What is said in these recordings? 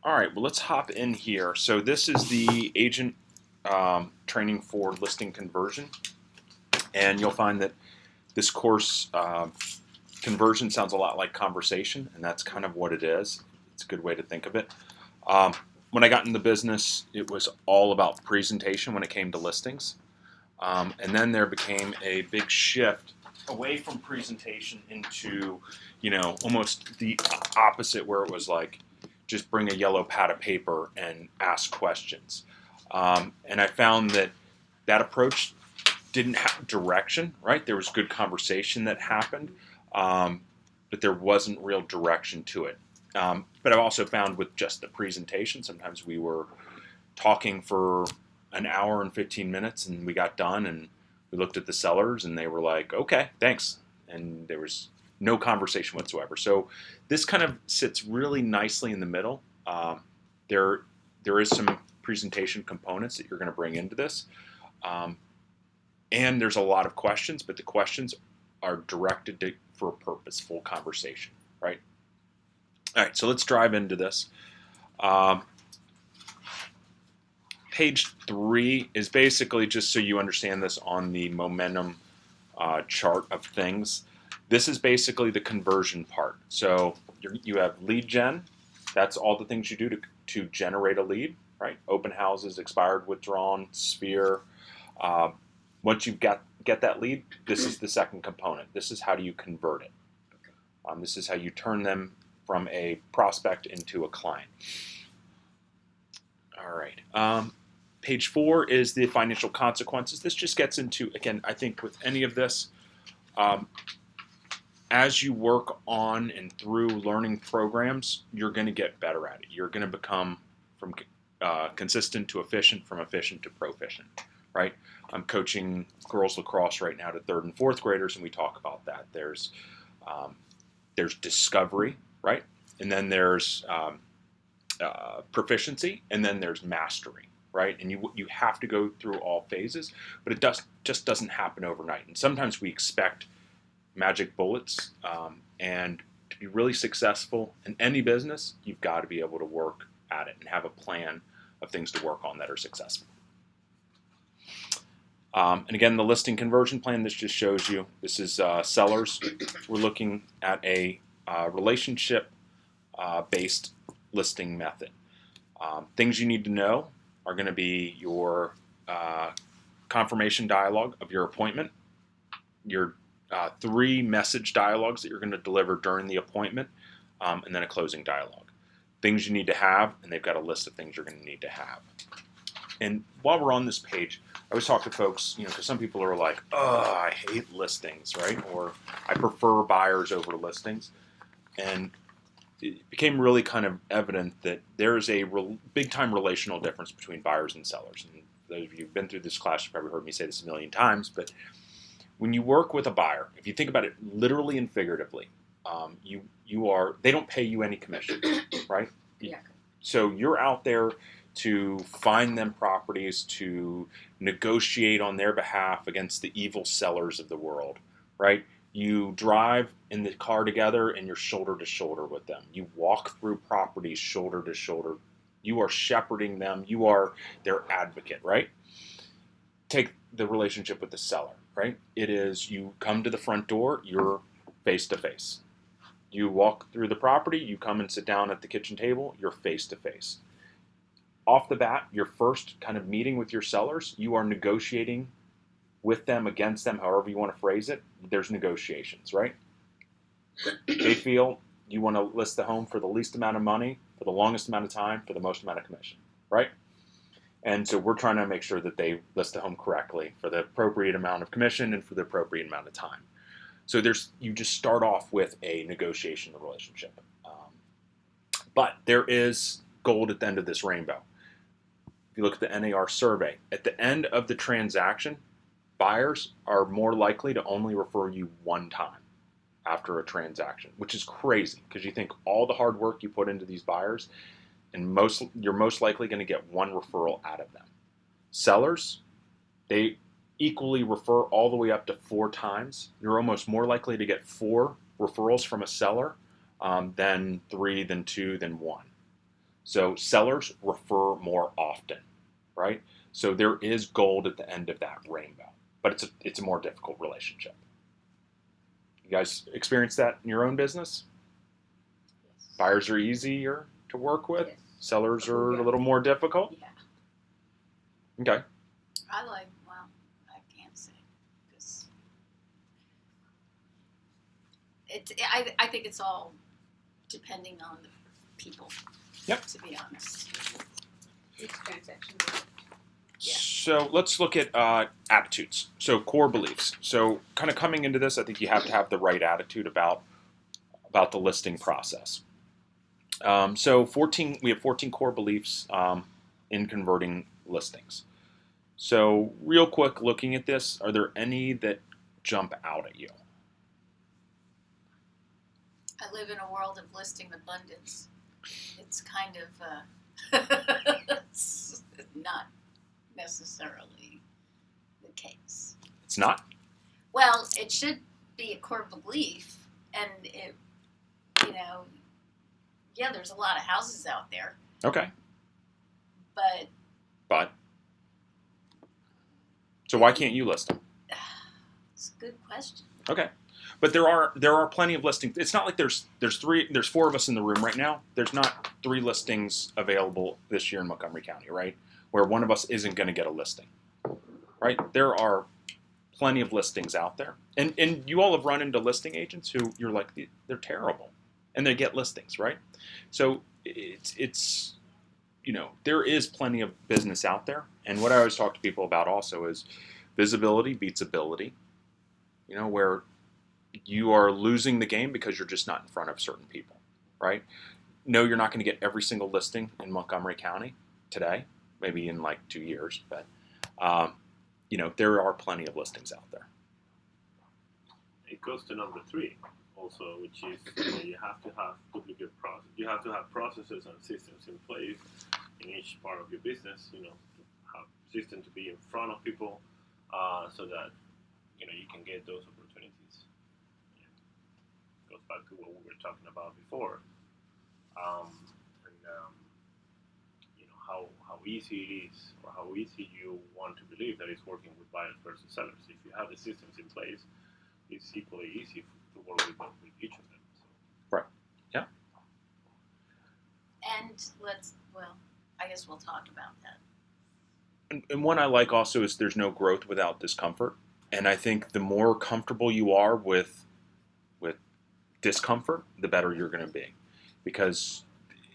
All right, well, let's hop in here. So this is the agent training for listing conversion, and you'll find that this course conversion sounds a lot like conversation, and that's kind of what it is. It's a good way to think of it. Um, when I got in the business, it was all about presentation when it came to listings, and then there became a big shift away from presentation into, almost the opposite, where it was like just bring a yellow pad of paper and ask questions. And I found that that approach didn't have direction, right? There was good conversation that happened, but there wasn't real direction to it. But I've also found with just the presentation, sometimes we were talking for an hour and 15 minutes and we got done and we looked at the sellers and they were like, okay, thanks. And there was no conversation whatsoever. So this kind of sits really nicely in the middle. There, there is some presentation components that you're going to bring into this. Um, and there's a lot of questions, but the questions are directed for a purposeful conversation, right? All right, so let's dive into this. Um, Page 3 is basically just so you understand this on the momentum chart of things. This is basically the conversion part. So you have lead gen. That's all the things you do to generate a lead, right? Open houses, expired, withdrawn, sphere. Uh, Once you get that lead, this is the second component. This is how do you convert it. This is how you turn them from a prospect into a client. All right. Page 4 is the financial consequences. This just gets into, again, I think with any of this, as you work on and through learning programs, you're going to get better at it. You're going to become from consistent to efficient, from efficient to proficient, right? I'm coaching girls lacrosse right now to third and fourth graders, and we talk about that. There's discovery, right? And then there's proficiency, and then there's mastery, right? And you have to go through all phases, but it just doesn't happen overnight. And sometimes we expect magic bullets, and to be really successful in any business, you've got to be able to work at it and have a plan of things to work on that are successful. And again, the listing conversion plan, this just shows you, this is sellers. We're looking at a relationship-based listing method. Things you need to know are going to be your confirmation dialogue of your appointment, your 3 message dialogues that you're going to deliver during the appointment, and then a closing dialogue. Things you need to have, and they've got a list of things you're going to need to have. And while we're on this page, I always talk to folks, because some people are like, oh, I hate listings, right? Or I prefer buyers over listings. And it became really kind of evident that there is a big-time relational difference between buyers and sellers. And those of you who've been through this class, you've probably heard me say this a million times, but when you work with a buyer, if you think about it literally and figuratively, they don't pay you any commission, right? Yeah. So you're out there to find them properties, to negotiate on their behalf against the evil sellers of the world, right? You drive in the car together and you're shoulder to shoulder with them. You walk through properties shoulder to shoulder. You are shepherding them. You are their advocate, right? Take the relationship with the seller, right? It is you come to the front door, you're face to face. You walk through the property, you come and sit down at the kitchen table, you're face to face. Off the bat, your first kind of meeting with your sellers, you are negotiating with them, against them, however you want to phrase it. There's negotiations, right? They feel you want to list the home for the least amount of money, for the longest amount of time, for the most amount of commission, right? And so we're trying to make sure that they list the home correctly for the appropriate amount of commission and for the appropriate amount of time. So you just start off with a negotiation relationship. But there is gold at the end of this rainbow. If you look at the NAR survey, at the end of the transaction, buyers are more likely to only refer you one time after a transaction, which is crazy because you think all the hard work you put into these buyers, and you're most likely going to get one referral out of them. Sellers, they equally refer all the way up to 4 times. You're almost more likely to get 4 referrals from a seller than 3, than 2, than 1. So sellers refer more often, right? So there is gold at the end of that rainbow, but it's a more difficult relationship. You guys experience that in your own business? Yes. Buyers are easier to work with. Yes. Sellers are a little more difficult. Yeah. Okay. I can't say because I think it's all depending on the people. Yep. To be honest. Each transaction. Yeah. So let's look at attitudes. So core beliefs. So kind of coming into this, I think you have to have the right attitude about the listing process. So we have 14 core beliefs in converting listings. So real quick, looking at this, are there any that jump out at you? I live in a world of listing abundance. It's kind of it's not necessarily the case. It's not? Well, it should be a core belief, and there's a lot of houses out there, Okay. but So why can't you list them? it's a good question. Okay. But there are plenty of listings. It's not like there's 4 of us in the room right now. There's not 3 listings available this year in Montgomery County, right? Where one of us isn't going to get a listing, right? There are plenty of listings out there, and you all have run into listing agents who you're like, they're terrible, and they get listings, right? So it's there is plenty of business out there, and what I always talk to people about also is visibility beats ability. Where you are losing the game because you're just not in front of certain people, right? No, you're not going to get every single listing in Montgomery County today, maybe in like 2 years, but there are plenty of listings out there. It goes to number 3 also, which is you have to have duplicate process. You have to have processes and systems in place in each part of your business. To have system to be in front of people, so that you can get those opportunities. Goes back to what we were talking about before, how easy it is, or how easy you want to believe that it's working with buyers versus sellers. If you have the systems in place, it's equally easy to work with each of them. So. Right. Yeah. And I guess we'll talk about that. And one I like also is there's no growth without discomfort. And I think the more comfortable you are with discomfort, the better you're going to be. Because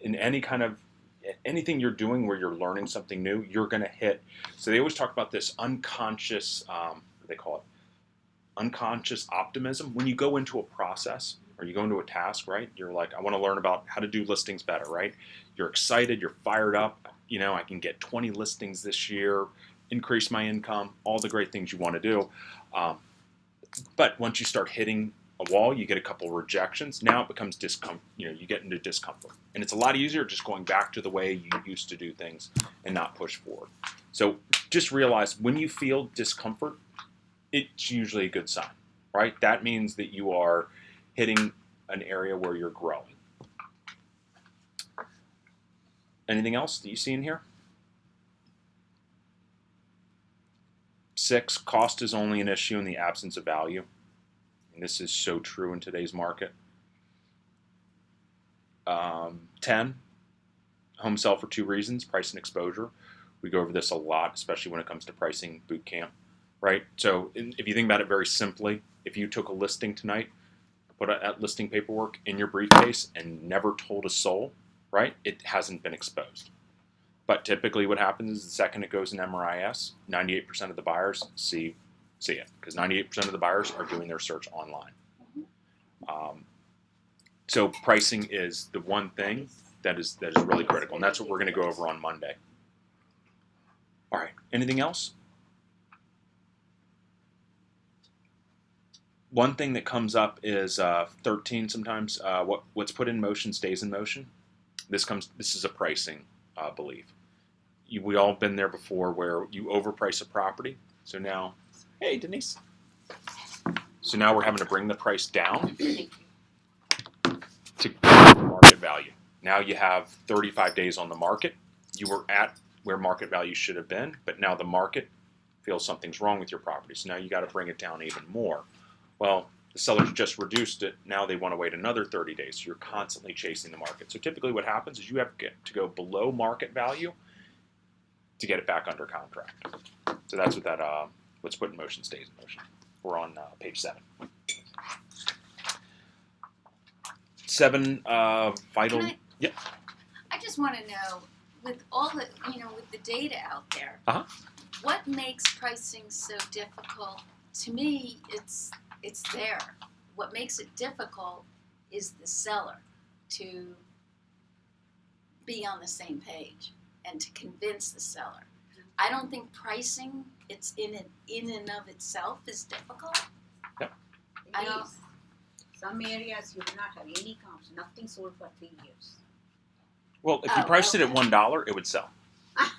in anything you're doing where you're learning something new, you're going to hit. So they always talk about this unconscious, what do they call it? Unconscious optimism. When you go into a process or you go into a task, right? You're like, I want to learn about how to do listings better, right? You're excited, you're fired up. I can get 20 listings this year, increase my income, all the great things you want to do. But once you start hitting a wall, you get a couple of rejections. Now it becomes discomfort. You get into discomfort, and it's a lot easier just going back to the way you used to do things and not push forward. So just realize when you feel discomfort, it's usually a good sign, right? That means that you are hitting an area where you're growing. Anything else that you see in here? 6, cost is only an issue in the absence of value. And this is so true in today's market. 10, homes sell for 2 reasons, price and exposure. We go over this a lot, especially when it comes to pricing boot camp, right? So if you think about it very simply, if you took a listing tonight, put that listing paperwork in your briefcase and never told a soul, right? It hasn't been exposed. But typically what happens is the second it goes in MRIS, 98% of the buyers see it, because 98% of the buyers are doing their search online. So pricing is the one thing that is really critical, and that's what we're going to go over on Monday. All right, anything else? One thing that comes up is 13 sometimes. What's put in motion stays in motion. This is a pricing belief. We all been there before, where you overprice a property. So now, hey Denise. So now we're having to bring the price down to market value. Now you have 35 days on the market. You were at where market value should have been, but now the market feels something's wrong with your property. So now you got to bring it down even more. Well, the sellers just reduced it. Now they want to wait another 30 days. So you're constantly chasing the market. So typically what happens is you have to go below market value to get it back under contract. So that's what that what's put in motion stays in motion. We're on page 7. 7 vital. Yep. I just want to know, with all the, with the data out there, Uh-huh. what makes pricing so difficult? To me, it's there. What makes it difficult is the seller to be on the same page and to convince the seller. I don't think pricing, it's in and of itself, is difficult. I It don't- is. Some areas you do not have any comps, nothing sold for 3 years. Well, if you Oh, priced it at okay. $1, it would sell,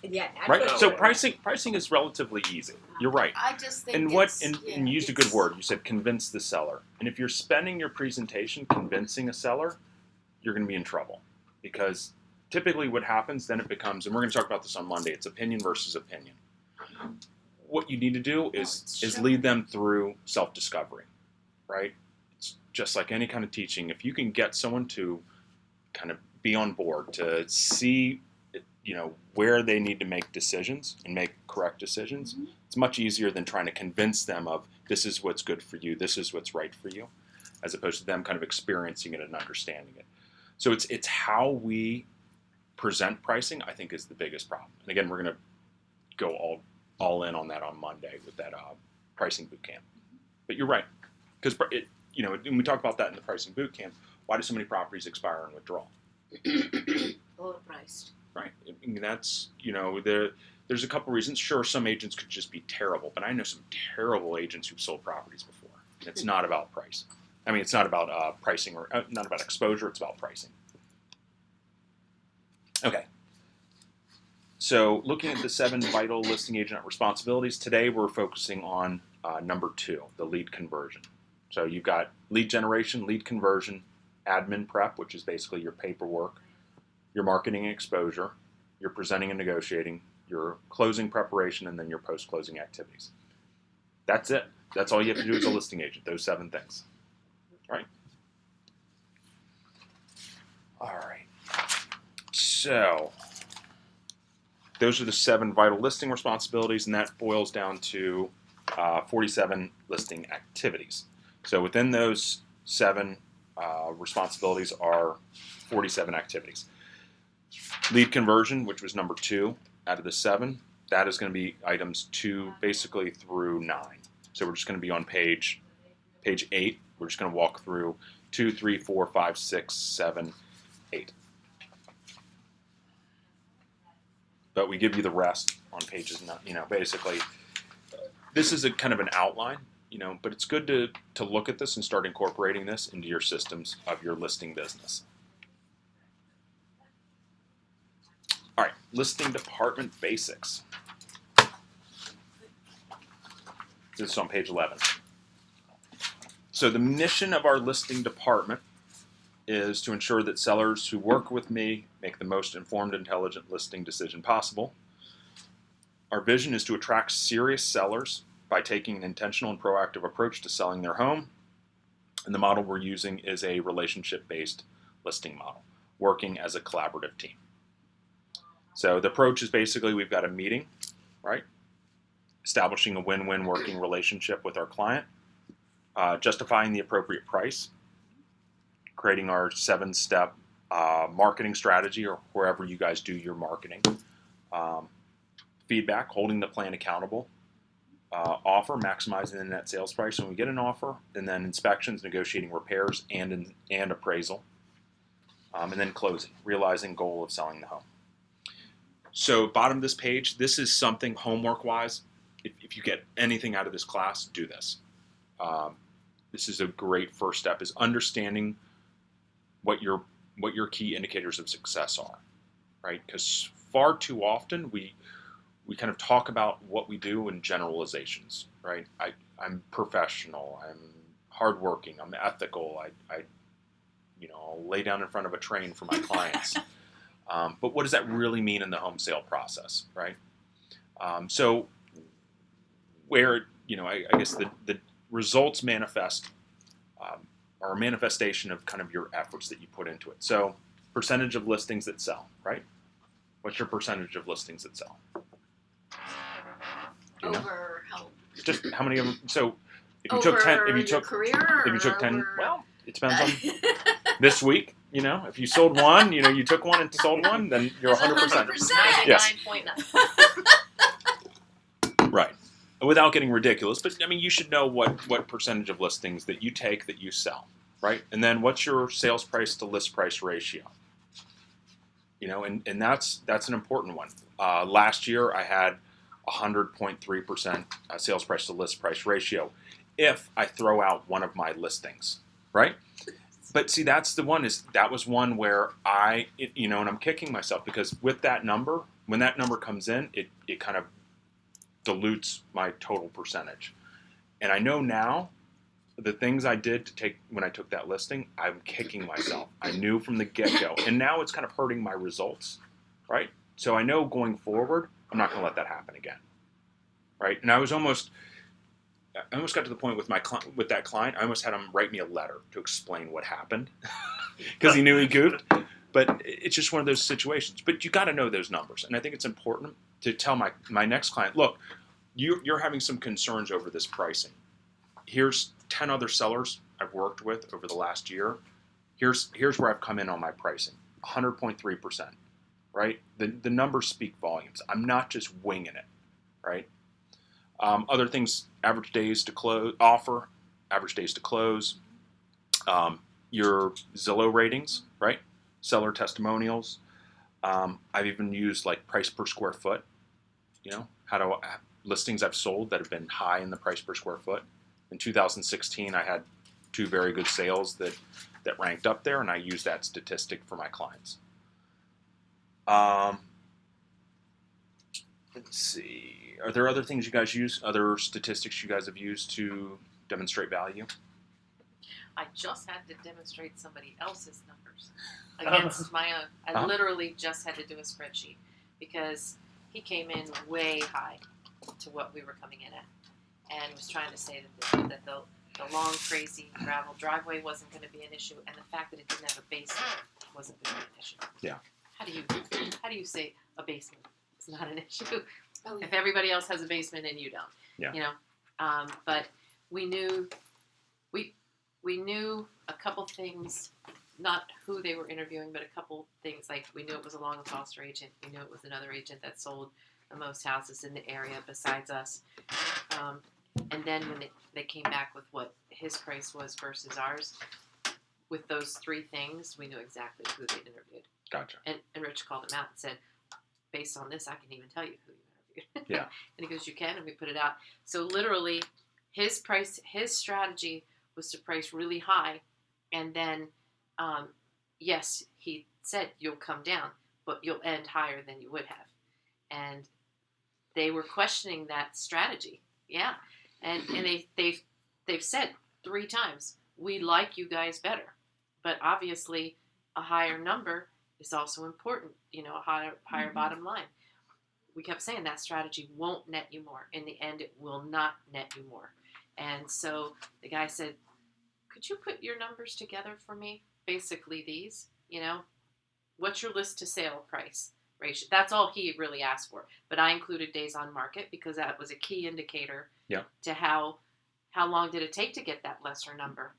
Yeah, that's right? what So I'm pricing is relatively easy. You're right. I just think And you used a good it's- word. You said convince the seller. And if you're spending your presentation convincing a seller, you're going to be in trouble, because typically what happens then it becomes, and we're going to talk about this on Monday. It's opinion versus opinion. What you need to do is sure. lead them through self-discovery, right? It's just like any kind of teaching. If you can get someone to kind of be on board, to see, where they need to make decisions and make correct decisions, Mhm. it's much easier than trying to convince them of this is what's good for you, this is what's right for you, as opposed to them kind of experiencing it and understanding it. So it's how we present pricing, I think, is the biggest problem. And again, we're going to go all in on that on Monday with that pricing boot camp. But you're right, because and we talk about that in the pricing boot camp. Why do so many properties expire and withdraw? overpriced. Right. I mean, that's, there's a couple reasons. Sure, some agents could just be terrible, but I know some terrible agents who've sold properties before. It's not about price. I mean, it's not about pricing or not about exposure. It's about pricing. Okay. So looking at the 7 vital listing agent responsibilities, today we're focusing on number 2, the lead conversion. So you've got lead generation, lead conversion, admin prep, which is basically your paperwork, your marketing and exposure, your presenting and negotiating, your closing preparation, and then your post-closing activities. That's it. That's all you have to do as a listing agent, those 7 things. Right? All right. So those are the 7 vital listing responsibilities, and that boils down to 47 listing activities. So within those 7 responsibilities are 47 activities. Lead conversion, which was number 2 out of the 7, that is going to be items 2 basically through 9. So we're just going to be on page 8. We're just going to walk through 2, 3, 4, 5, 6, 7, 8. But we give you the rest on pages, basically. This is a kind of an outline, but it's good to look at this and start incorporating this into your systems of your listing business. All right, listing department basics. This is on page 11. So the mission of our listing department is to ensure that sellers who work with me make the most informed, intelligent listing decision possible. Our vision is to attract serious sellers by taking an intentional and proactive approach to selling their home. And the model we're using is a relationship-based listing model, working as a collaborative team. So the approach is basically we've got a meeting, right? Establishing a win-win working relationship with our client, justifying the appropriate price, creating our 7-step marketing strategy, or wherever you guys do your marketing, feedback, holding the plan accountable, offer, maximizing the net sales price when we get an offer, and then inspections, negotiating repairs, and appraisal, and then closing, realizing goal of selling the home. So bottom of this page, this is something homework-wise. If you get anything out of this class, do this. This is a great first step, is understanding what your key indicators of success are, right? Because far too often we kind of talk about what we do in generalizations, right? I'm professional, I'm hardworking, I'm ethical, I'll lay down in front of a train for my clients. But what does that really mean in the home sale process, right? So where, I guess the results manifest are a manifestation of kind of your efforts that you put into it. So percentage of listings that sell, right? What's your percentage of listings that sell? Do you know? Over how? Just how many of them? So if you Over took 10, if you your took, career, if you took 10, over... well, it depends on this week. If you sold one, you took one and sold one, then you're It's 100%. 100%. Yes. 99.9. Right. Without getting ridiculous, but you should know what percentage of listings that you take that you sell, right? And then what's your sales price to list price ratio? And that's an important one. Last year I had 100.3% sales price to list price ratio if I throw out one of my listings, right? But see, that was one where and I'm kicking myself because with that number, when that number comes in, it kind of dilutes my total percentage. And I know now the things I did when I took that listing, I'm kicking myself. I knew from the get-go. And now it's kind of hurting my results, right? So I know going forward, I'm not going to let that happen again, right? And I almost got to the point with with that client, I almost had him write me a letter to explain what happened because he knew he goofed. But it's just one of those situations. But you got to know those numbers. And I think it's important to tell my next client, look, you're having some concerns over this pricing. Here's 10 other sellers I've worked with over the last year. Here's where I've come in on my pricing, 100.3%, right? The numbers speak volumes. I'm not just winging it, right? Other things, average days to close, average days to close, your Zillow ratings, right? Seller testimonials. I've even used like price per square foot, listings I've sold that have been high in the price per square foot. In 2016, I had 2 very good sales that ranked up there, and I used that statistic for my clients. Let's see. Are there other things you guys use, other statistics you guys have used to demonstrate value? I just had to demonstrate somebody else's numbers against my own. I literally just had to do a spreadsheet because he came in way high to what we were coming in at, and was trying to say that the long, crazy gravel driveway wasn't going to be an issue, and the fact that it didn't have a basement wasn't going to be an issue. Yeah. How do you say a basement is not an issue Oh, if everybody else has a basement and you don't? Yeah. But we knew a couple things, not who they were interviewing, but a couple things, like we knew it was a Long Foster agent. We knew it was another agent that sold the most houses in the area besides us. And then when they came back with what his price was versus ours, with those 3 things, we knew exactly who they'd interviewed. Gotcha. And Rich called him out and said, based on this, I can even tell you who you interviewed. Yeah. And he goes, you can, and we put it out. So literally, his strategy was to price really high, and then, yes, he said you'll come down, but you'll end higher than you would have. And they were questioning that strategy. Yeah. And they've said 3 times, we like you guys better. But obviously, a higher number is also important, a higher bottom line. We kept saying that strategy won't net you more. In the end, it will not net you more. And so the guy said, could you put your numbers together for me? Basically these, what's your list to sale price ratio? That's all he really asked for. But I included days on market because that was a key indicator to how long did it take to get that lesser number.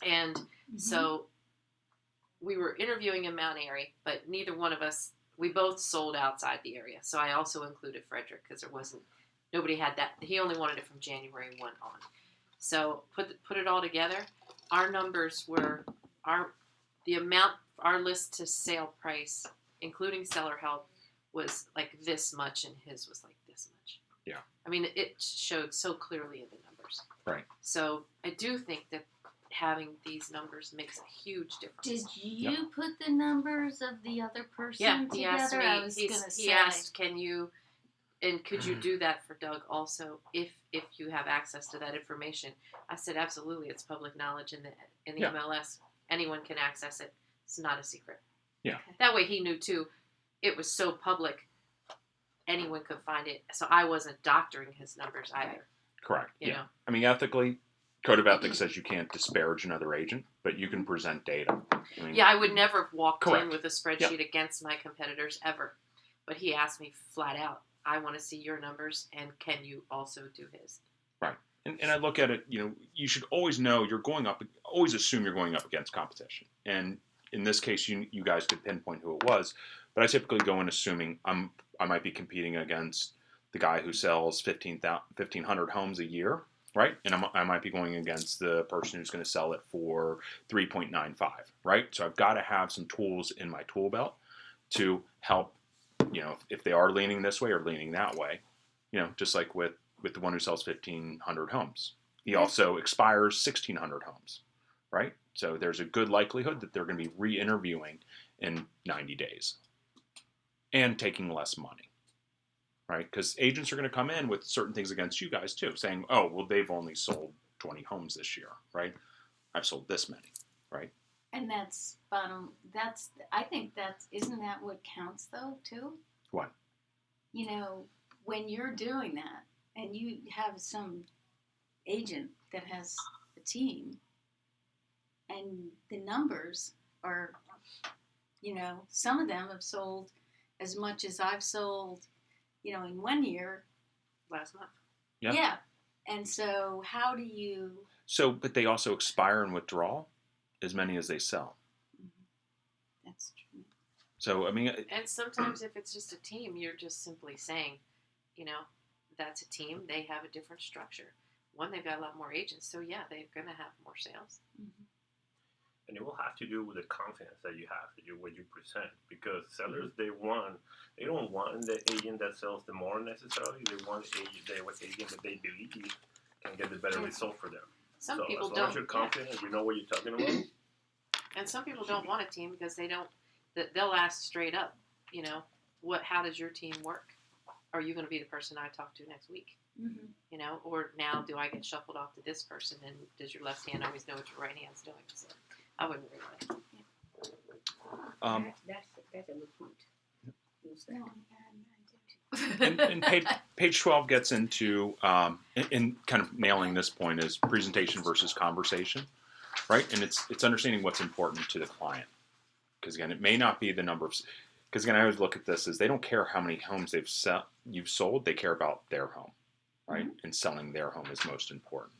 And so we were interviewing in Mount Airy, but neither one of us, we both sold outside the area. So I also included Frederick because nobody had that. He only wanted it from January 1 on. So put it all together. Our numbers were the amount, our list to sale price, including seller help, was like this much, and his was like this much. Yeah. I mean, it showed so clearly in the numbers. Right. So I do think that having these numbers makes a huge difference. Did you put the numbers of the other person Yeah, together? he asked me. I was gonna He say. asked, could you do that for Doug also if you have access to that information? I said absolutely. It's public knowledge in the Yeah. MLS, Anyone can access it. It's not a secret. Yeah. That way he knew too. It was so public, anyone could find it. So I wasn't doctoring his numbers either. Correct. You yeah. know. I mean, ethically, Code of Ethics says you can't disparage another agent, but you can present data. I mean, Yeah, I would never have walked in Correct. with a spreadsheet against my competitors ever. But he asked me flat out, I want to see your numbers, and can you also do his? And I look at it, you should always know always assume you're going up against competition. And in this case, you guys could pinpoint who it was, but I typically go in assuming I might be competing against the guy who sells 1,500 homes a year, right? And I might be going against the person who's going to sell it for 3.95, right? So I've got to have some tools in my tool belt to help, if they are leaning this way or leaning that way, just like with the one who sells 1,500 homes. He also expires 1,600 homes, right? So there's a good likelihood that they're going to be re-interviewing in 90 days and taking less money, right? Because agents are going to come in with certain things against you guys too, saying, oh, well, they've only sold 20 homes this year, right? I've sold this many, right? And I think isn't that what counts though, too? What? When you're doing that and you have some agent that has a team and the numbers are, some of them have sold as much as I've sold, in 1 year. Last month. Yeah. Yeah. And so how do you... So, but they also expire and withdraw as many as they sell. That's true. So, I mean... And sometimes if it's just a team, you're just simply saying, that's a team. They have a different structure. One, they've got a lot more agents. So, yeah, they're going to have more sales. Mm-hmm. And it will have to do with the confidence that you have, what you present. Because sellers, they don't want the agent that sells the more necessarily. They want the agent that they believe can get the better result for them. Some people as long don't. as you're confident and you know what you're talking about. And some people don't want a team because they'll ask straight up, how does your team work? Are you going to be the person I talk to next week? Mm-hmm. Or now do I get shuffled off to this person, and does your left hand always know what your right hand's doing? So I wouldn't worry about it. That's a good point. Use that. No, I do too. And page 12 gets into, in kind of nailing this point, is presentation versus conversation, right? And it's understanding what's important to the client. Because again, it may not be the number of, because again, I always look at this as they don't care how many homes you've sold, they care about their home, right? Mm-hmm. And selling their home is most important.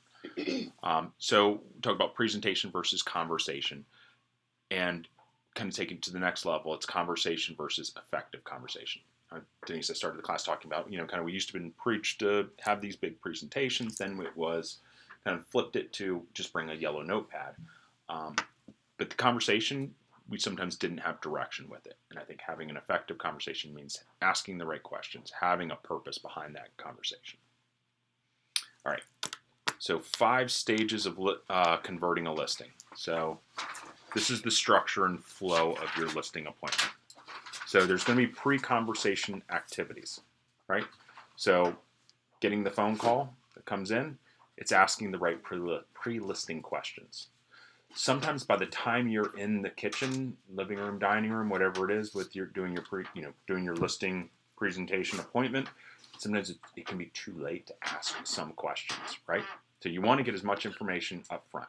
So talk about presentation versus conversation, and kind of taking it to the next level, it's conversation versus effective conversation. Denise, I started the class talking about, kind of we used to been preached to have these big presentations, then it was kind of flipped it to just bring a yellow notepad. But the conversation, we sometimes didn't have direction with it. And I think having an effective conversation means asking the right questions, having a purpose behind that conversation. All right. So 5 stages of converting a listing. So this is the structure and flow of your listing appointment. So there's going to be pre-conversation activities, right? So getting the phone call that comes in, it's asking the right pre-listing questions. Sometimes by the time you're in the kitchen, living room, dining room, whatever it is, with doing your listing presentation appointment, sometimes it can be too late to ask some questions, right? So you want to get as much information up front.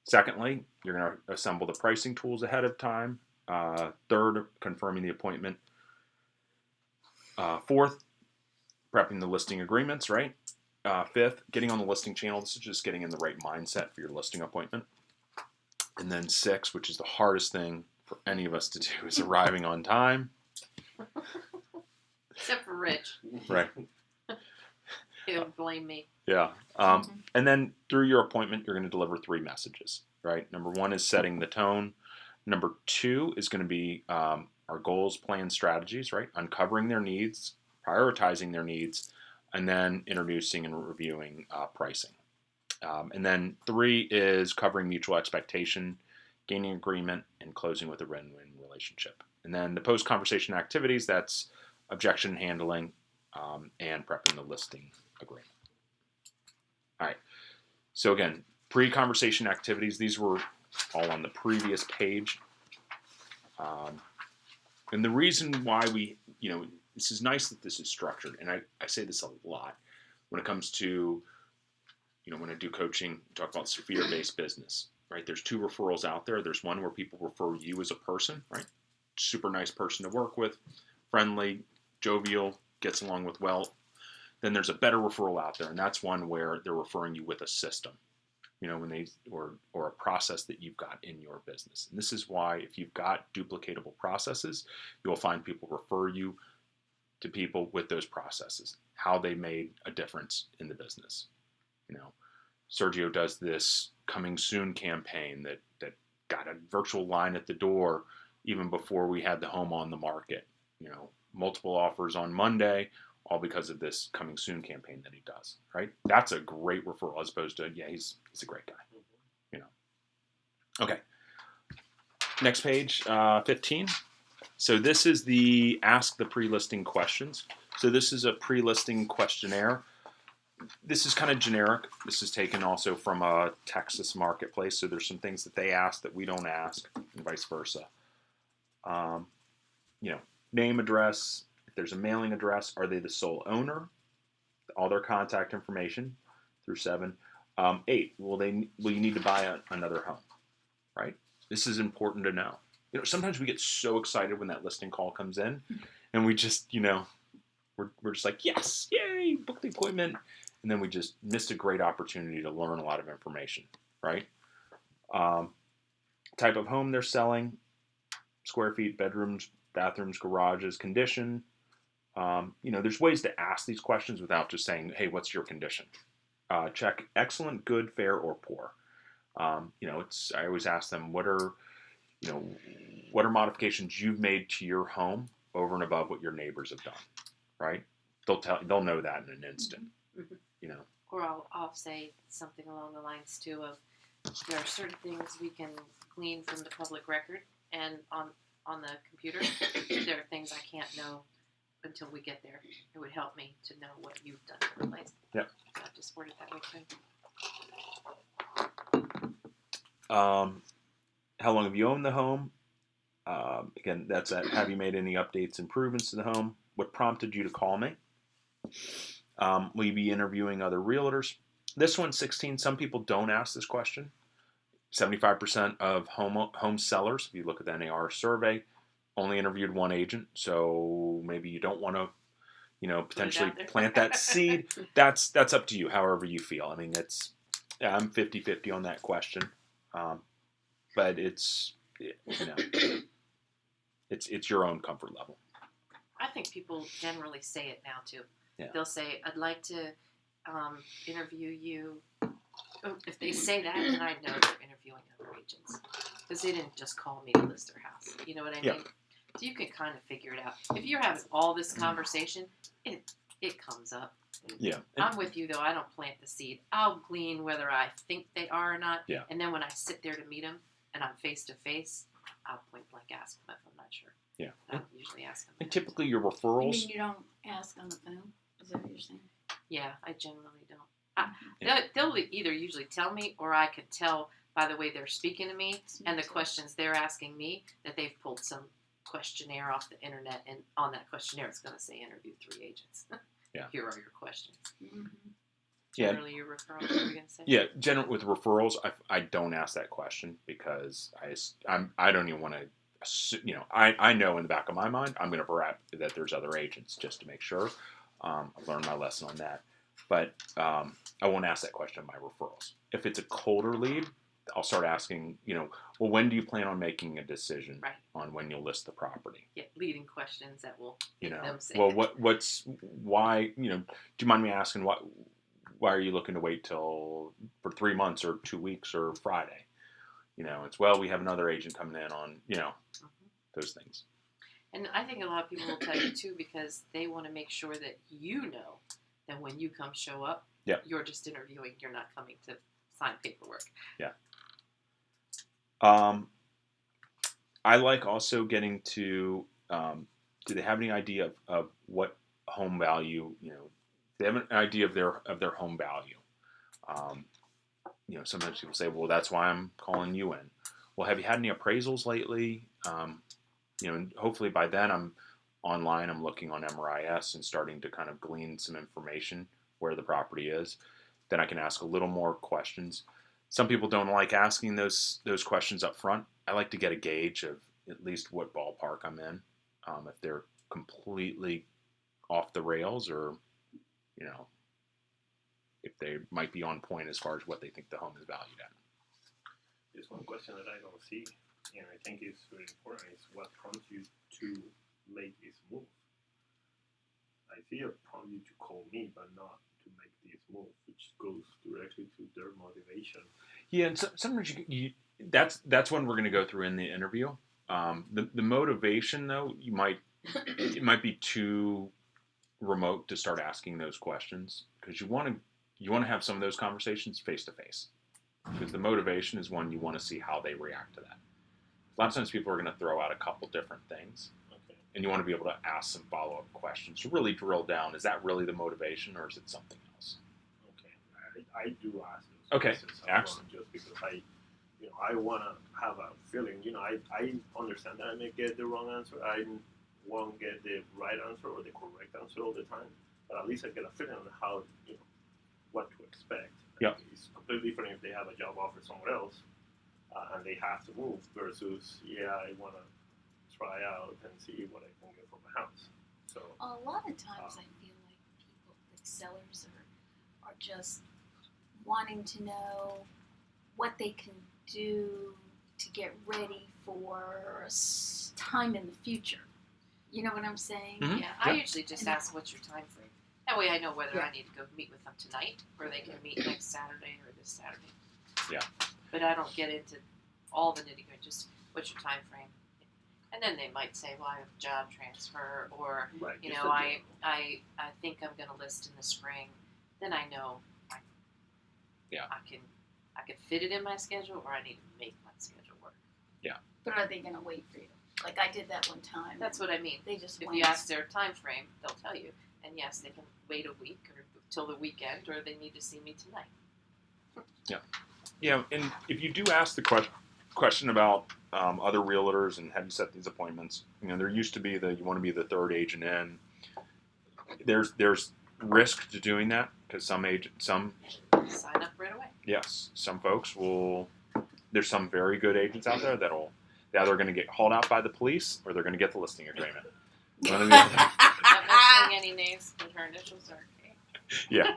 Secondly, you're going to assemble the pricing tools ahead of time. Third, confirming the appointment. Fourth, prepping the listing agreements, right? Fifth, getting on the listing channel. This is just getting in the right mindset for your listing appointment. And then 6, which is the hardest thing for any of us to do, is arriving on time. Except for Rich. Right. He'll blame me. Yeah. And then through your appointment, you're going to deliver 3 messages, right? Number 1 is setting the tone. Number 2 is going to be our goals, plans, strategies, right? Uncovering their needs, prioritizing their needs, and then introducing and reviewing pricing. And then 3 is covering mutual expectation, gaining agreement, and closing with a win-win relationship. And then the post-conversation activities, that's objection handling and prepping the listing agreement. All right. So again, pre-conversation activities, these were all on the previous page. And the reason why this is nice that this is structured, and I say this a lot when it comes to, when I do coaching, talk about sphere-based business, right? There's 2 referrals out there. There's one where people refer you as a person, right? Super nice person to work with, friendly, jovial, gets along with well. Then there's a better referral out there, and that's one where they're referring you with a system, when they or a process that you've got in your business. And this is why, if you've got duplicatable processes, you'll find people refer you to people with those processes, how they made a difference in the business. Sergio does this coming soon campaign that got a virtual line at the door even before we had the home on the market. Multiple offers on Monday, all because of this coming soon campaign that he does, right? That's a great referral, as opposed to, he's a great guy. Okay. Next page, 15. So this is the Ask the Pre-Listing Questions. So this is a pre-listing questionnaire. This is kind of generic. This is taken also from a Texas marketplace. So there's some things that they ask that we don't ask, and vice versa. Name, address. If there's a mailing address, are they the sole owner? All their contact information through 7. 8. Will you need to buy another home? Right. This is important to know. Sometimes we get so excited when that listing call comes in, and we just, we're just like, yes, yay, book the appointment. And then we just missed a great opportunity to learn a lot of information, right? Type of home they're selling, square feet, bedrooms, bathrooms, garages, condition. There's ways to ask these questions without just saying, hey, what's your condition? Check excellent, good, fair, or poor. I always ask them, what are modifications you've made to your home over and above what your neighbors have done, right? They'll know that in an instant. Mm-hmm. Or I'll say something along the lines too of, there are certain things we can glean from the public record and on the computer. There are things I can't know until we get there. It would help me to know what you've done in the place. Yep. So I've just worded that way too. How long have you owned the home? Again, that's at, have you made any updates, improvements to the home? What prompted you to call me? Will you be interviewing other realtors? This one, 16, some people don't ask this question. 75% of home sellers, if you look at the NAR survey, only interviewed one agent. So maybe you don't want to, potentially plant that seed. That's up to you, however you feel. I mean, I'm 50-50 on that question. But it's your own comfort level. I think people generally say it now too. Yeah. They'll say, I'd like to interview you. Oh, if they say that, then I know they're interviewing other agents. Because they didn't just call me to list their house. You know what I mean? So you can kind of figure it out. If you're having all this conversation, it comes up. Yeah. I'm with you, though. I don't plant the seed. I'll glean whether I think they are or not. Yeah. And then when I sit there to meet them and I'm face to face, I'll point blank ask them if I'm not sure. Yeah. I don't usually ask them. And typically your You referrals. mean you don't ask on the phone? Is that what you're saying? Yeah, I generally don't. They'll either usually tell me, or I can tell by the way they're speaking to me and the questions they're asking me that they've pulled some questionnaire off the internet, and on that questionnaire it's going to say interview 3 agents. Yeah. Here are your questions. Mm-hmm. Generally, your referrals, what were you going to say? Yeah, with referrals, I don't ask that question because I don't even want to. I know in the back of my mind I'm going to prep that there's other agents just to make sure. I've learned my lesson on that, but I won't ask that question of my referrals. If it's a colder lead, I'll start asking. Well, when do you plan on making a decision on when you'll list the property? Yeah, leading questions that will make them say. Well, why? Do you mind me asking why are you looking to wait for 3 months or 2 weeks or Friday? It's, we have another agent coming in on, those things. And I think a lot of people will tell you too, because they want to make sure that that when you come show up, you're just interviewing, you're not coming to sign paperwork. Yeah. I like also getting to, do they have any idea of what home value, they have an idea of their home value. Sometimes people say, well, that's why I'm calling you in. well, have you had any appraisals lately? And hopefully by then I'm online, I'm looking on MRIS and starting to kind of glean some information where the property is. Then I can ask a little more questions. Some people don't like asking those questions up front. I like to get a gauge of at least what ballpark I'm in. If they're completely off the rails, or if they might be on point as far as what they think the home is valued at. There's one question that I don't see, and I think it's very important, is what prompts you to make this move? I see it prompt you to call me, but not to make this move, which goes directly to their motivation. Yeah, and sometimes that's when we're going to go through in the interview. The motivation, though, it might be too remote to start asking those questions, because you want to have some of those conversations face to face, because the motivation is when you want to see how they react to that. A lot of times people are going to throw out a couple different things, Okay. and you want to be able to ask some follow-up questions to really drill down. Is that really the motivation, or is it something else? Okay. I do ask those Okay, questions excellent. just because I want to have a feeling. I understand that I may get the wrong answer. I won't get the right answer or the correct answer all the time, but at least I get a feeling on how, what to expect. Yeah. It's completely different if they have a job offer somewhere else and they have to move versus, I want to try out and see what I can get for my house. So, A lot of times I feel like people, like sellers, are just wanting to know what they can do to get ready for time in the future. You know what I'm saying? Mhm. Yeah, I Yeah. usually just ask, what's your time frame? That way I know whether Yeah. I need to go meet with them tonight, or they can meet next Saturday or this Saturday. Yeah. But I don't get into all the nitty gritty, just what's your time frame? And then they might say, well, I have a job transfer, or, right. you just know, a I general. think I'm going to list in the spring. Then I know I can fit it in my schedule, or I need to make my schedule work. But are they going to wait for you? Like I did that one time. That's what I mean. They just If went. you ask their time frame, they'll tell you. And yes, they can wait a week or till the weekend, or they need to see me tonight. Yeah, and if you do ask the question about other realtors and have you set these appointments, there used to be you want to be the third agent in. There's risk to doing that, because some Sign up right away. yes, some folks will. There's some very good agents out there that'll either going to get hauled out by the police, or they're going to get the listing agreement. One or the other. Not mentioning any names, but her initials are K. Yeah.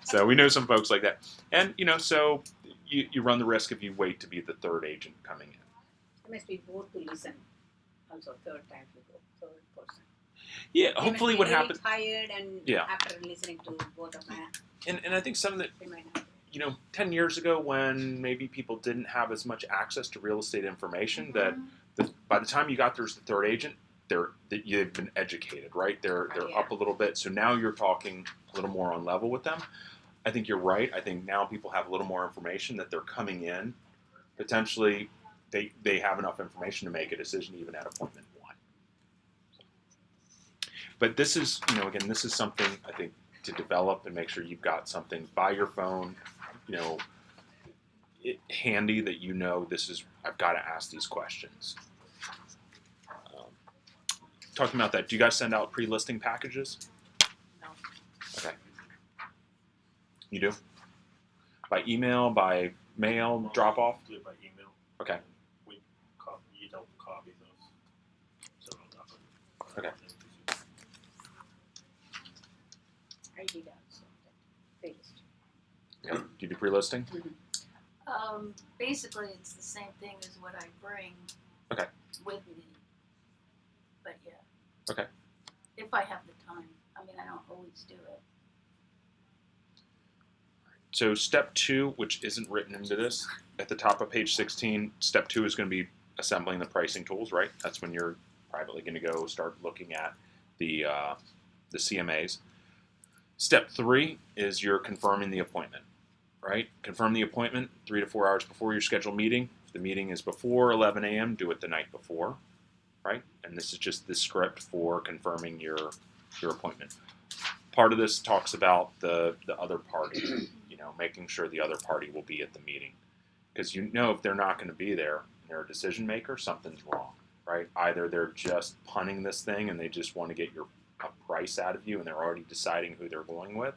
So we know some folks like that, and so you run the risk if you wait to be the third agent coming in. There must be bored to listen. Also, third time to go, third person. Yeah. They Hopefully, must what be really happens. tired, and Yeah. after listening to both of them, And I think some of the they might not. 10 years ago, when maybe people didn't have as much access to real estate information, that by the time you got there's the third agent, you've been educated, right? They're Yeah. up a little bit, so now you're talking a little more on level with them. I think you're right. I think now people have a little more information that they're coming in. Potentially, they have enough information to make a decision even at appointment 1. But this is, again, this is something I think to develop and make sure you've got something by your phone, handy that this is, I've got to ask these questions. Talking about that, do you guys send out pre-listing packages? No. Okay. You do? By email, by mail, drop off? Do it by email. Okay. You don't copy those several documents. Okay. I did also that phase. Yeah. Do you do pre-listing? Basically, it's the same thing as what I bring. Okay. With me. But yeah. Okay. If I have the time. I mean, I don't always do it. So step 2, which isn't written into this, at the top of page 16, step 2 is going to be assembling the pricing tools, right? That's when you're privately going to go start looking at the CMAs. Step 3 is you're confirming the appointment, right? Confirm the appointment 3 to 4 hours before your scheduled meeting. If the meeting is before 11 a.m., do it the night before, right? And this is just the script for confirming your appointment. Part of this talks about the other party, making sure the other party will be at the meeting. Because if they're not going to be there, and they're a decision maker, something's wrong, right? Either they're just punting this thing and they just want to get a price out of you and they're already deciding who they're going with,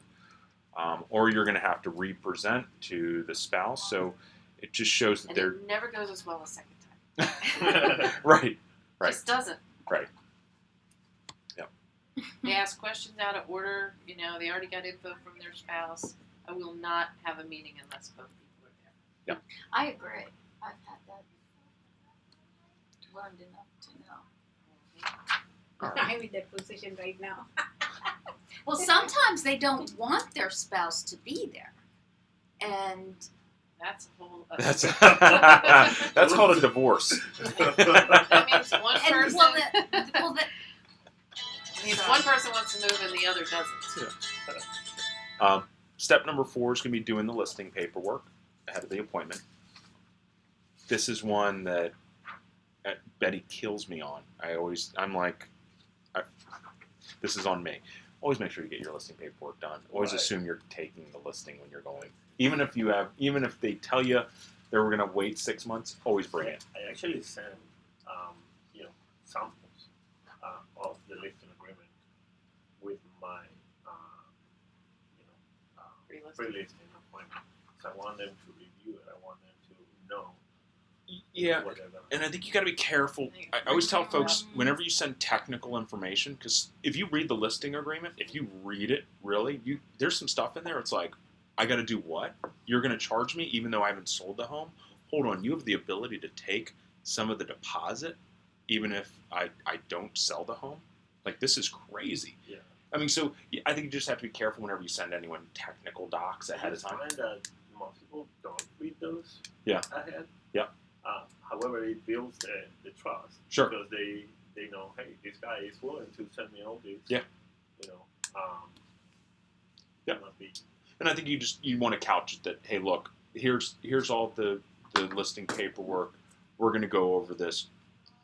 or you're going to have to represent to the spouse. So it just shows that And they're it never goes as well a second time. right. Just doesn't. Right. Yep. They ask questions out of order. You know, they already got info from their spouse. I will not have a meeting unless both people are there. I agree. I've had that. Learned enough to know. All right. I'm in that position right now. Well, sometimes they don't want their spouse to be there, and That's a whole. That's that's called a divorce. That means one and person. Means one person wants to move and the other doesn't. Step number 4 is going to be doing the listing paperwork ahead of the appointment. This is one that Betty kills me on. I'm like, this is on me. Always make sure you get your listing paperwork done. Always Right. assume you're taking the listing when you're going. Even if they tell you they were going to wait 6 months, always bring it. I actually sent, samples of the listing agreement with my, pre-listing appointment. So I want them to review it. I want them to know Yeah, what they're gonna. and I think you got to be careful. I always tell folks whenever you send technical information, because if you read the listing agreement, if you read it really, there's some stuff in there. It's like, I got to do what? You're going to charge me even though I haven't sold the home? Hold on, you have the ability to take some of the deposit even if I don't sell the home? Like, this is crazy. Yeah. I mean, so I think you just have to be careful whenever you send anyone technical docs ahead of time. I find that most people don't read those Yeah. ahead. Yeah. However, it builds the trust. Sure. Because they know, hey, this guy is willing to send me all this. Yeah. Yeah. Must be. And I think you want to couch it that, hey, look, here's all the listing paperwork. We're going to go over this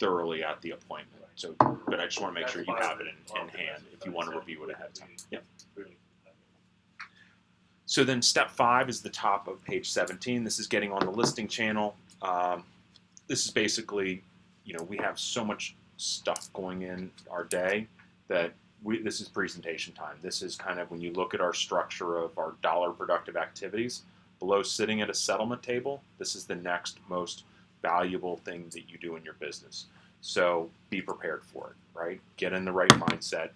thoroughly at the appointment. So, but I just want to make sure you have it in hand if you want to review it ahead of time. Yeah. Really. So then step 5 is the top of page 17. This is getting on the listing channel. This is basically, we have so much stuff going in our day that this is presentation time. This is kind of when you look at our structure of our dollar productive activities, below sitting at a settlement table, this is the next most valuable thing that you do in your business. So be prepared for it, right? Get in the right mindset.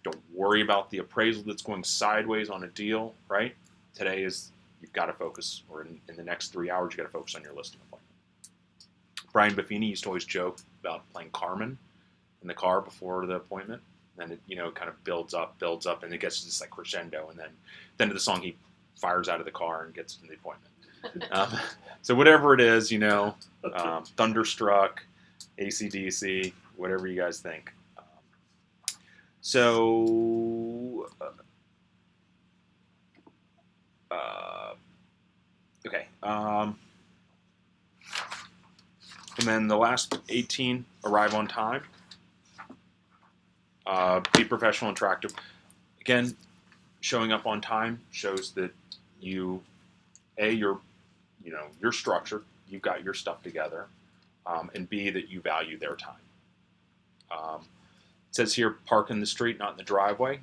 Don't worry about the appraisal that's going sideways on a deal, right? Today you've got to focus, or in the next 3 hours, you've got to focus on your listing appointment. Brian Buffini used to always joke about playing Carmen in the car before the appointment. And it, kind of builds up, and it gets to this like crescendo. And then at the end of the song, he fires out of the car and gets to the appointment. So whatever it is, Thunderstruck, AC/DC, whatever you guys think. Okay. And then the last 18, arrive on time. Be professional and attractive. Again, showing up on time shows that you're structured, you've got your stuff together, and B, that you value their time. It says here, park in the street, not in the driveway.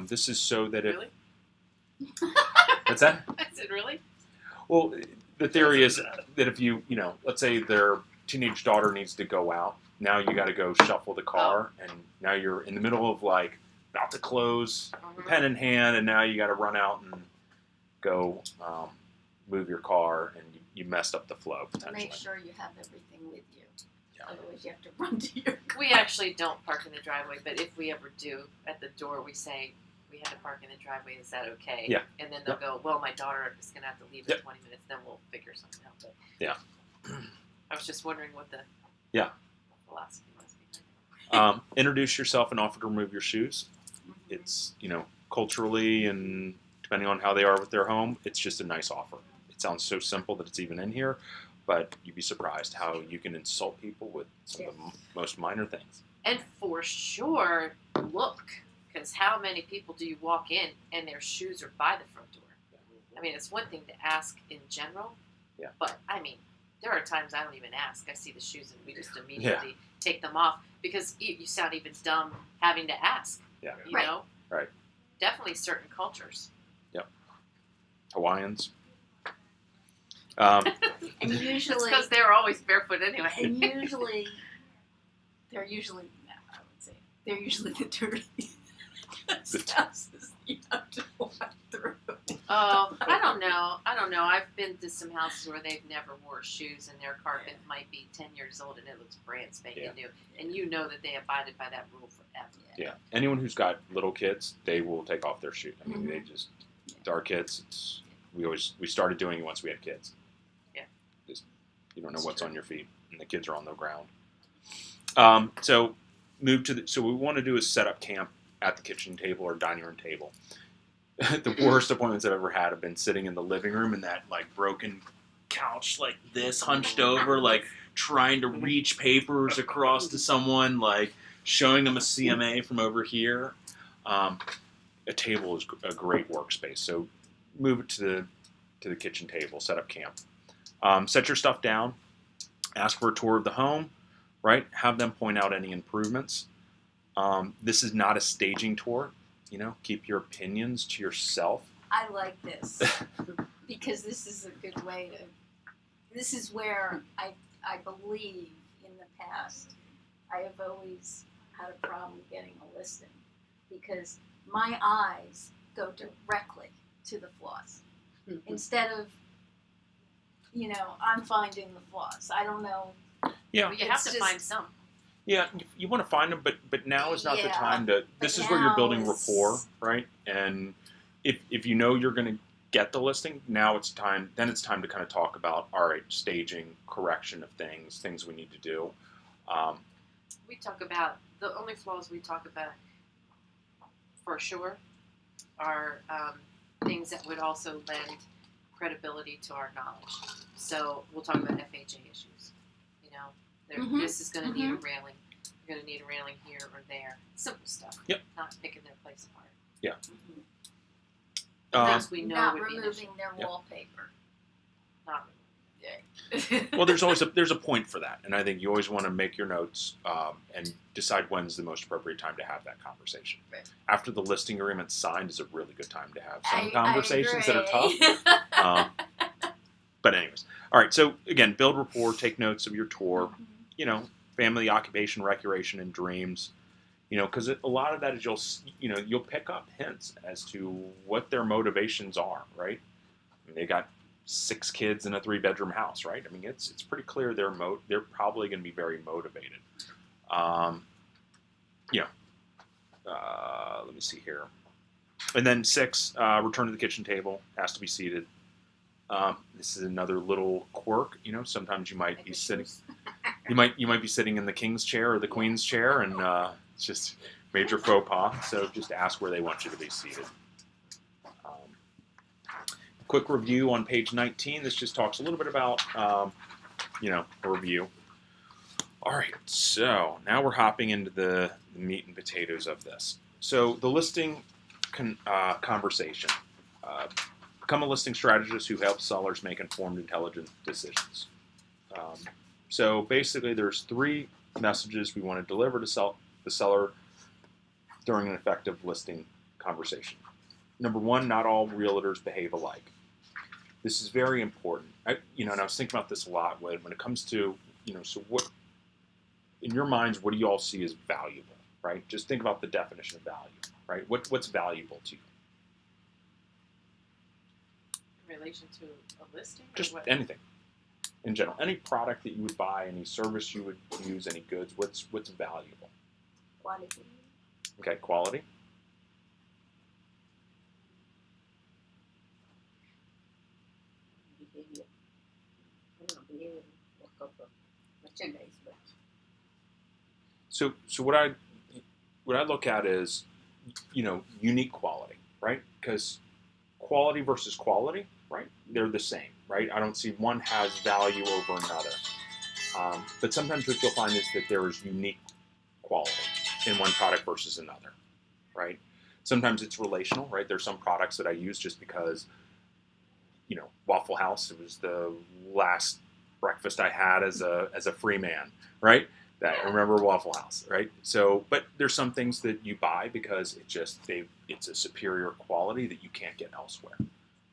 This is so that if... Really? What's that? Is it really? Well, the theory is that if let's say their teenage daughter needs to go out, now you got to go shuffle the car, and now you're in the middle of about to close, pen in hand, and now you got to run out and go move your car, and you messed up the flow potentially. make sure you have everything with you. Yeah. Otherwise, you have to run to your car. We actually don't park in the driveway, but if we ever do, at the door we say, we had to park in the driveway, is that okay? Yeah. And then they'll go, well, my daughter is going to have to leave in 20 minutes, then we'll figure something out. But Yeah. I was just wondering what the Yeah. philosophy was behind it. Introduce yourself and offer to remove your shoes. It's, culturally and depending on how they are with their home, it's just a nice offer. It sounds so simple that it's even in here, but you'd be surprised how you can insult people with some of the most minor things. And for sure, look, because how many people do you walk in and their shoes are by the front door? I mean, it's one thing to ask in general, Yeah. but I mean, There are times I don't even ask. I see the shoes and we just immediately take them off because you sound even dumb having to ask. Yeah. You Right. know? Right. Definitely certain cultures. Hawaiians. And It's usually, because they're always barefoot anyway. and usually, they're usually, no, I would say, they're usually the dirty houses you have to walk through. Oh, I don't know. I've been to some houses where they've never wore shoes and their carpet might be 10 years old and it looks brand spanking Yeah. new. And you know that they abided by that rule forever. Yeah. Anyone who's got little kids, they will take off their shoes. I mean, Mhm. they just, our kids, we started doing it once we had kids. Yeah. Just, you don't know That's what's true. on your feet, and the kids are on the ground. So so what we want to do is set up camp at the kitchen table or dining room table. The worst appointments I've ever had have been sitting in the living room in that like broken couch like this, hunched over, like trying to reach papers across to someone, like showing them a CMA from over here. A table is a great workspace, so move it to the kitchen table, set up camp. Set your stuff down, ask for a tour of the home, right? Have them point out any improvements. This is not a staging tour. You know, keep your opinions to yourself. I like this because this is a good way to. This is where I believe in the past I have always had a problem getting a listing because my eyes go directly to the flaws instead of I'm finding the flaws. I don't know. Yeah, Well, you have It's to just- find some. yeah. You want to find them, but now is not the Yeah, time to. This but is where you're now building is- rapport, right? And if you know you're going to get the listing, now it's time. Then it's time to kind of talk about all right, staging, correction of things we need to do. We talk about the only flaws we talk about for sure are things that would also lend credibility to our knowledge. So we'll talk about FHA issues. You know, Mhm. this is going to need a railing. You're going to need a railing here or there. Simple stuff. Yep. Not picking their place apart. Um, Things we know Not would be an issue. removing their Yep. wallpaper. Not well, there's a point for that, and I think you always want to make your notes and decide when's the most appropriate time to have that conversation. Right. After the listing agreement's signed is a really good time to have some I conversations that are tough. agree. But anyways, all right. So again, build rapport, take notes of your tour. You know, family, occupation, recreation, and dreams. You know, because a lot of that is you'll pick up hints as to what their motivations are, right? I mean, they got 6 kids in a 3-bedroom house, right? I mean, it's pretty clear they're probably going to be very motivated. Let me see here. And then 6, return to the kitchen table, has to be seated. This is another little quirk. You know, sometimes you might be sitting. You might be sitting in the king's chair or the queen's chair, and it's just major faux pas. So just ask where they want you to be seated. Quick review on page 19. This just talks a little bit about a review. All right, so now we're hopping into the meat and potatoes of this. So the listing conversation. Become a listing strategist who helps sellers make informed, intelligent decisions. So basically, there's 3 messages we want to deliver to the seller during an effective listing conversation. Number 1, not all realtors behave alike. This is very important. And I was thinking about this a lot when it comes to, so what, in your minds, what do you all see as valuable, right? Just think about the definition of value, right? What's valuable to you? in relation to a listing? Or Just what? anything in general. Any product that you would buy, any service you would use, any goods, what's valuable? Quality. Okay, quality. Behavior. I don't know, behavior, work of merchandise, but So what I look at is, unique quality, right? Because quality versus quality, right? They're the same, right? I don't see one has value over another. But sometimes what you'll find is that there is unique quality in one product versus another, right? Sometimes it's relational, right? There's some products that I use just because, Waffle House, it was the last breakfast I had as a free man, right? That I remember Waffle House, right? So, but there's some things that you buy because it's a superior quality that you can't get elsewhere,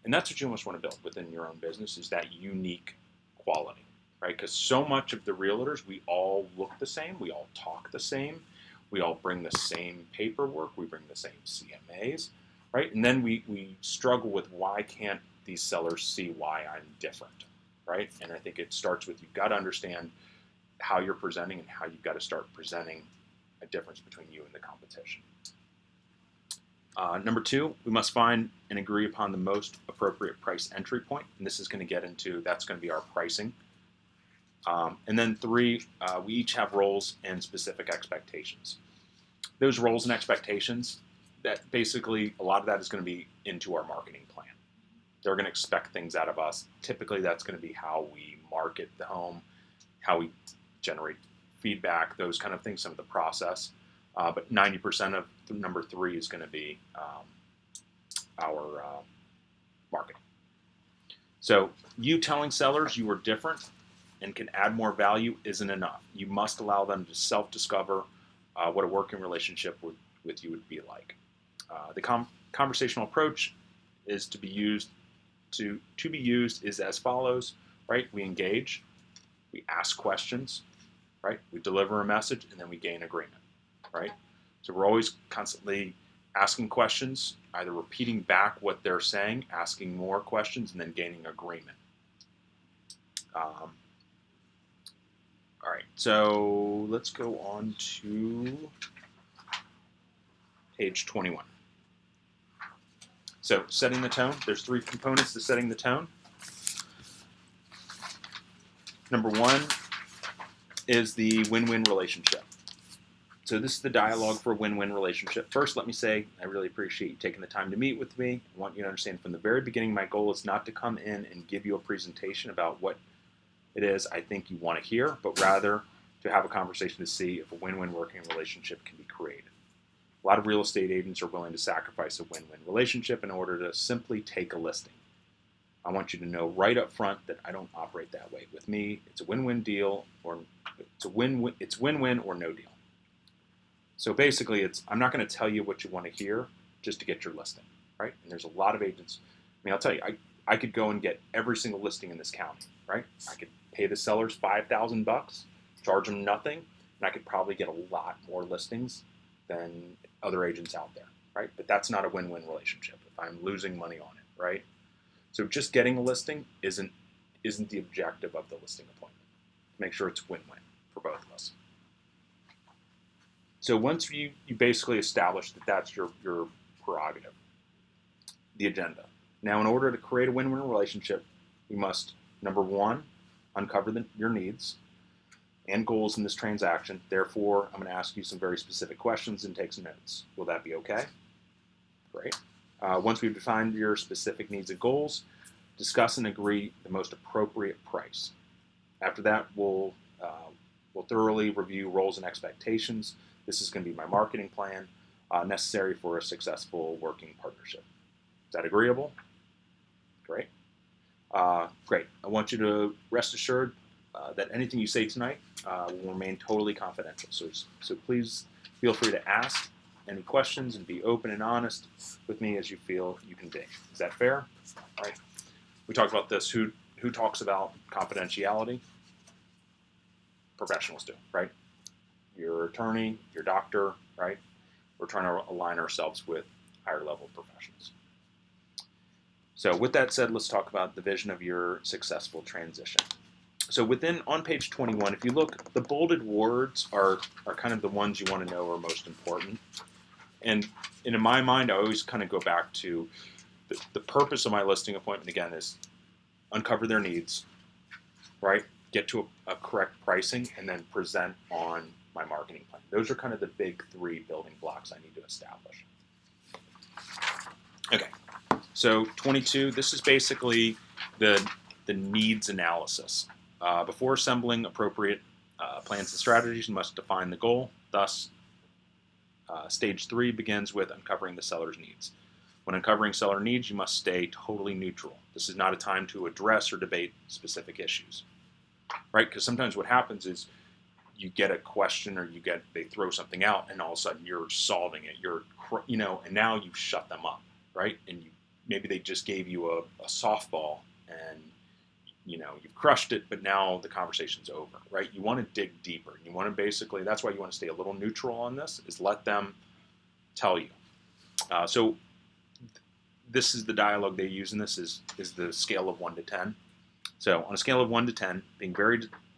and that's what you almost want to build within your own business is that unique quality, right? Because so much of the realtors, we all look the same, we all talk the same, we all bring the same paperwork, we bring the same CMAs, right? And then we struggle with why can't these sellers see why I'm different, right? And I think it starts with you've got to understand how you're presenting and how you've got to start presenting a difference between you and the competition. Number two, we must find and agree upon the most appropriate price entry point, and this is going to get into, that's going to be our pricing. And then three, we each have roles and specific expectations. Those roles and expectations, that basically a lot of that is going to be into our marketing plan. They're going to expect things out of us. Typically, that's going to be how we market the home, how we generate feedback, those kind of things, some of the process. But 90% of number three is going to be our marketing. So you telling sellers you are different and can add more value isn't enough. You must allow them to self-discover what a working relationship with you would be like. The conversational approach is to be used is as follows, right? We engage, we ask questions, right? We deliver a message, and then we gain agreement, right? So we're always constantly asking questions, either repeating back what they're saying, asking more questions, and then gaining agreement. All right, so let's go on to page 21. So setting the tone, there's three components to setting the tone. Number one is the win-win relationship. So this is the dialogue for a win-win relationship. First, let me say, I really appreciate you taking the time to meet with me. I want you to understand from the very beginning, my goal is not to come in and give you a presentation about what it is I think you want to hear, but rather to have a conversation to see if a win-win working relationship can be created. A lot of real estate agents are willing to sacrifice a win-win relationship in order to simply take a listing. I want you to know right up front that I don't operate that way. With me, it's a win-win deal, or it's win-win or no deal. So basically, I'm not going to tell you what you want to hear just to get your listing, right? And there's a lot of agents. I mean, I'll tell you, I could go and get every single listing in this county, right? I could pay the sellers $5,000, charge them nothing, and I could probably get a lot more listings than other agents out there, right? But that's not a win-win relationship if I'm losing money on it, right? So just getting a listing isn't the objective of the listing appointment. Make sure it's win-win for both of us. So once you basically establish that that's your prerogative, the agenda. Now, in order to create a win-win relationship, you must, number one, uncover your needs and goals in this transaction. Therefore, I'm going to ask you some very specific questions and take some notes. Will that be okay? Great. Once we've defined your specific needs and goals, discuss and agree the most appropriate price. After that, we'll thoroughly review roles and expectations. This is going to be my marketing plan necessary for a successful working partnership. Is that agreeable? Great. Great. I want you to rest assured that anything you say tonight will remain totally confidential. So please feel free to ask any questions and be open and honest with me as you feel you can be. Is that fair? All right. We talked about this. Who talks about confidentiality? Professionals do, right? Your attorney, your doctor, right? We're trying to align ourselves with higher level professionals. So with that said, let's talk about the vision of your successful transition. So on page 21, if you look, the bolded words are kind of the ones you want to know are most important. And in my mind, I always kind of go back to the purpose of my listing appointment, again, is uncover their needs, right? Get to a correct pricing, and then present on my marketing plan. Those are kind of the big three building blocks I need to establish. Okay, so 22, this is basically the needs analysis. Before assembling appropriate plans and strategies, you must define the goal. Thus, stage 3 begins with uncovering the seller's needs. When uncovering seller needs, you must stay totally neutral. This is not a time to address or debate specific issues. right? Because sometimes what happens is you get a question or they throw something out, and all of a sudden you're solving it. And now you've shut them up, right? And maybe they just gave you a softball, and you've crushed it, but now the conversation's over, right? You want to dig deeper. You want to basically, that's why you want to stay a little neutral on this, is let them tell you. So this is the dialogue they use in this is the scale of 1 to 10. So on a scale of 1 to 10,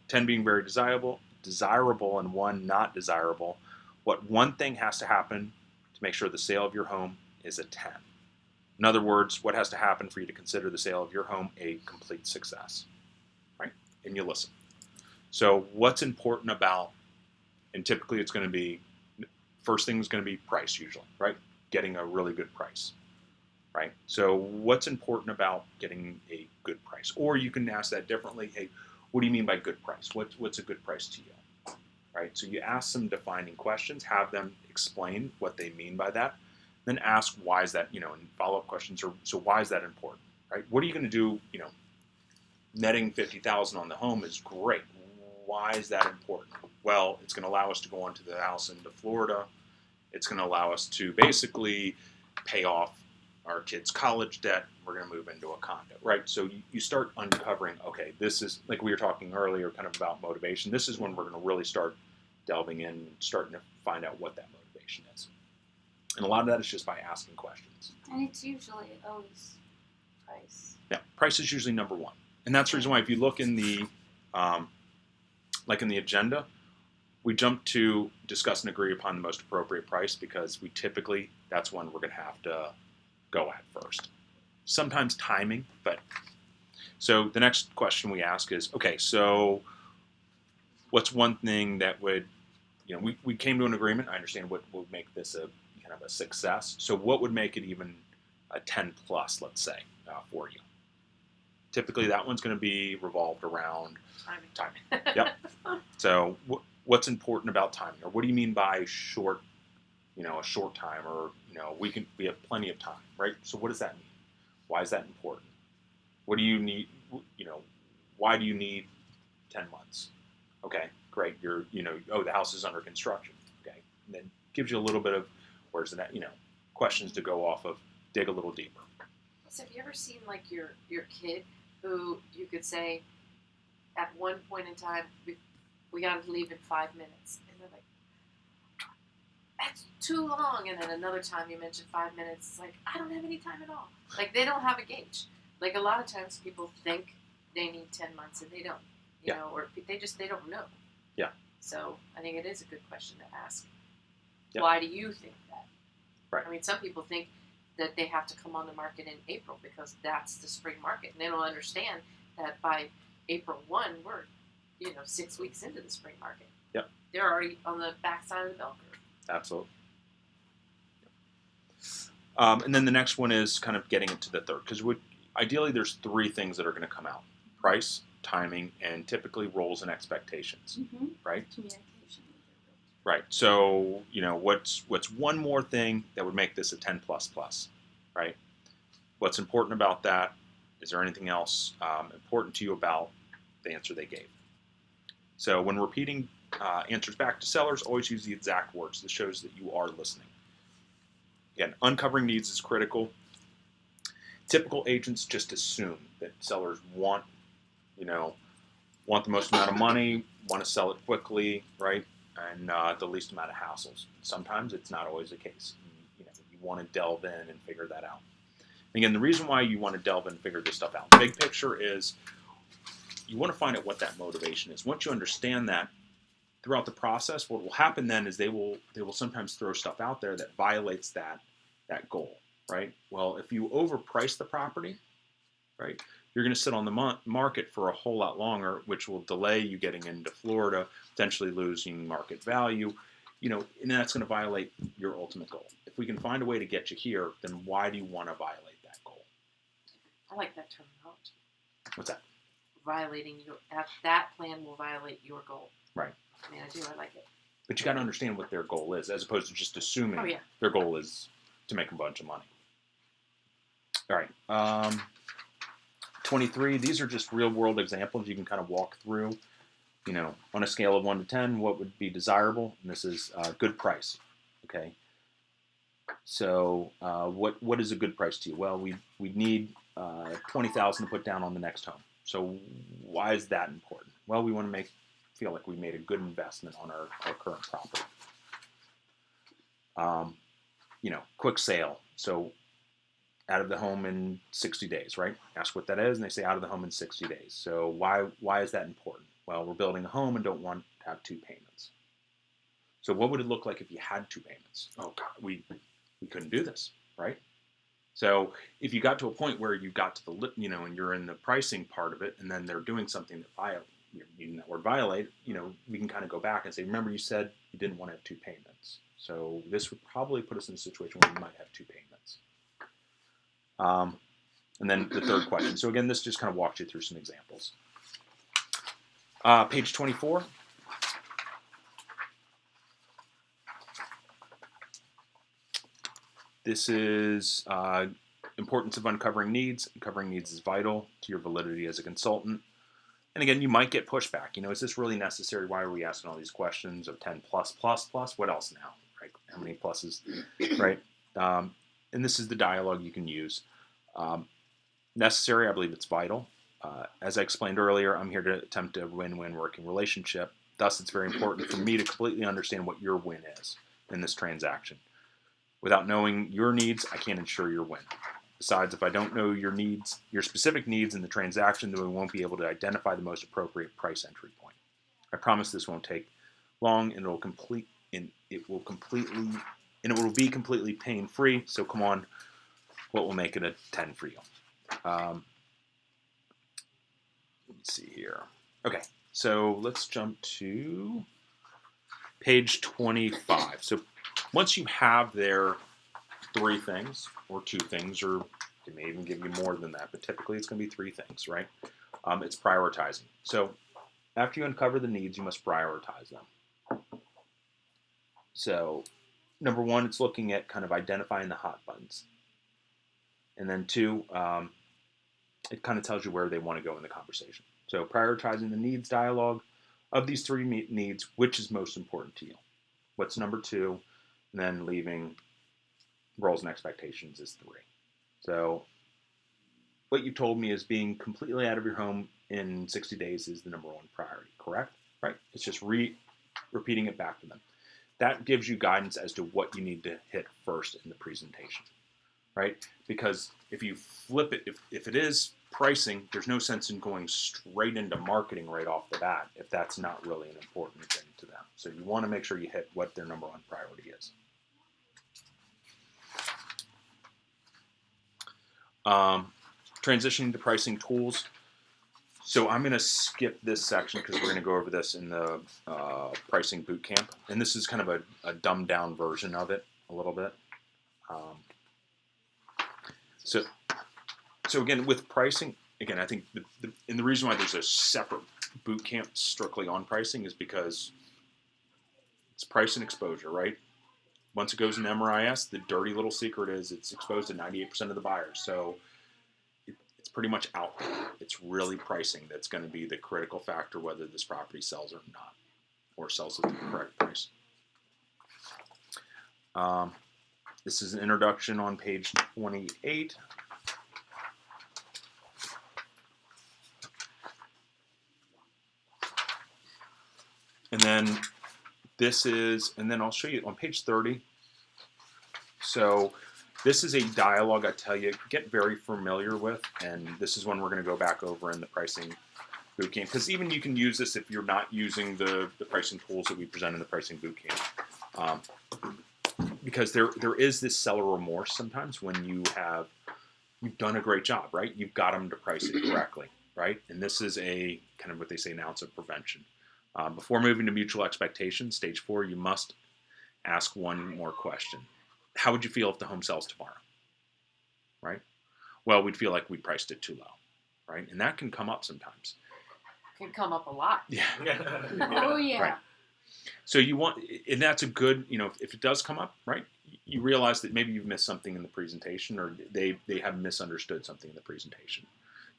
10 being very desirable and 1 not desirable, what one thing has to happen to make sure the sale of your home is a 10? In other words, what has to happen for you to consider the sale of your home a complete success, right? And you listen. So what's important about, and typically it's going to be, first thing is going to be price usually, right? Getting a really good price, right? So what's important about getting a good price? Or you can ask that differently. Hey, what do you mean by good price? What's a good price to you, right? So you ask some defining questions, have them explain what they mean by that. Then ask why is that, and follow-up questions are, so why is that important, right? What are you going to do, netting $50,000 on the home is great. Why is that important? Well, it's going to allow us to go onto the house into Florida. It's going to allow us to basically pay off our kids' college debt. We're going to move into a condo, right? So you start uncovering, okay, this is, like we were talking earlier, kind of about motivation. This is when we're going to really start delving in, starting to find out what that motivation is. And a lot of that is just by asking questions. And it's usually always price. Yeah, price is usually number one. And that's the reason why if you look in the, like in the agenda, we jump to discuss and agree upon the most appropriate price because we typically, that's when we're going to have to go at first. Sometimes timing, but so the next question we ask is, okay, so what's one thing that would, we came to an agreement. I understand what would make this a kind of a success. So what would make it even a 10 plus, let's say, for you? Typically that one's going to be revolved around timing. Yep. So what's important about timing, or what do you mean by short, a short time, or we have plenty of time, right? So what does that mean? Why is that important? What do you need? Why do you need 10 months? Okay, great. The house is under construction. Okay, and then gives you a little bit of where's that, questions to go off of, dig a little deeper. So have you ever seen like your kid who you could say at one point in time we got to leave in 5 minutes, and they're like, that's too long, and then another time you mentioned 5 minutes, it's like, I don't have any time at all. Like they don't have a gauge. Like a lot of times people think they need 10 months and they don't, or they don't know. Yeah. So I think it is a good question to ask. Yep. Why do you think that? Right. I mean, some people think that they have to come on the market in April because that's the spring market, and they don't understand that by April 1, we're 6 weeks into the spring market. Yep. They're already on the backside of the bell curve. Absolutely. And then the next one is kind of getting into the third, because ideally there's 3 things that are going to come out: price, timing, and typically roles and expectations. Mm-hmm. Right? Communication. Right. So, what's one more thing that would make this a 10 plus, right? What's important about that? Is there anything else important to you about the answer they gave? So when repeating answers back to sellers, always use the exact words. This shows that you are listening. Again, uncovering needs is critical. Typical agents just assume that sellers want the most amount of money, want to sell it quickly, right? And the least amount of hassles. Sometimes it's not always the case. You want to delve in and figure that out. Again, the reason why you want to delve in and figure this stuff out, big picture, is you want to find out what that motivation is. Once you understand that, throughout the process, what will happen then is they will sometimes throw stuff out there that violates that goal, right? Well, if you overprice the property, right, you're going to sit on the market for a whole lot longer, which will delay you getting into Florida, potentially losing market value, and that's going to violate your ultimate goal. If we can find a way to get you here, then why do you want to violate that goal? I like that terminology. What's that? Violating that plan will violate your goal. Right. I mean, I do. I like it. But you got to understand what their goal is, as opposed to just assuming their goal is to make a bunch of money. All right. 23, these are just real world examples you can kind of walk through. On a scale of 1 to 10, what would be desirable? And this is good price. Okay. So what is a good price to you? Well, we need $20,000 to put down on the next home. So why is that important? Well, we want to feel like we made a good investment on our current property. Quick sale. So out of the home in 60 days, right? Ask what that is, and they say out of the home in 60 days. So why is that important? Well, we're building a home and don't want to have 2 payments. So what would it look like if you had 2 payments? Oh God, we couldn't do this, right? So if you got to a point where you got to the, and you're in the pricing part of it, and then they're doing something that using that word violate, we can kind of go back and say, remember you said you didn't want to have 2 payments. So this would probably put us in a situation where we might have 2 payments. And then the third question. So again, this just kind of walks you through some examples. Page 24. This is importance of uncovering needs. Uncovering needs is vital to your validity as a consultant. And again, you might get pushback. Is this really necessary? Why are we asking all these questions of 10 plus? What else now? Right? How many pluses? Right? And this is the dialogue you can use. Necessary, I believe it's vital. As I explained earlier, I'm here to attempt a win-win working relationship. Thus, it's very important for me to completely understand what your win is in this transaction. Without knowing your needs, I can't ensure your win. Besides, if I don't know your needs, your specific needs in the transaction, then we won't be able to identify the most appropriate price entry point. I promise this won't take long, and it will be completely pain-free. So come on, what will make it a 10 for you? Let me see here. Okay, so let's jump to page 25. So once you have their 3 things or 2 things, or they may even give you more than that, but typically it's going to be 3 things, right? It's prioritizing. So after you uncover the needs, you must prioritize them. So number 1, it's looking at kind of identifying the hot buttons. And then 2, it kind of tells you where they want to go in the conversation. So prioritizing the needs dialogue. Of these 3 needs, which is most important to you? What's number 2? And then leaving roles and expectations is 3. So what you told me is being completely out of your home in 60 days is the number 1 priority, correct? Right? It's just repeating it back to them. That gives you guidance as to what you need to hit first in the presentation, right? Because if you flip it, if it is pricing, there's no sense in going straight into marketing right off the bat if that's not really an important thing to them. So you want to make sure you hit what their number 1 priority is. Transitioning to pricing tools. So I'm going to skip this section because we're going to go over this in the pricing boot camp. And this is kind of a dumbed down version of it a little bit. So again, with pricing, again, I think the reason why there's a separate boot camp strictly on pricing is because it's price and exposure, right? Once it goes in MRIS, the dirty little secret is it's exposed to 98% of the buyers. So it's pretty much out there. It's really pricing that's going to be the critical factor whether this property sells or not, or sells at the correct price. This is an introduction on page 28. And then I'll show you on page 30. So this is a dialogue I tell you, get very familiar with, and this is one we're going to go back over in the pricing bootcamp, because even you can use this if you're not using the pricing tools that we present in the pricing bootcamp. Because there is this seller remorse sometimes when you've done a great job, right? You've got them to price it correctly, right? And this is a kind of what they say an ounce of prevention. Before moving to mutual expectations, stage 4, you must ask one more question. How would you feel if the home sells tomorrow? Right? Well, we'd feel like we priced it too low, right? And that can come up sometimes. Can come up a lot. Yeah. Oh, yeah. Right. So you want, and that's a good, if it does come up, right? You realize that maybe you've missed something in the presentation, or they have misunderstood something in the presentation.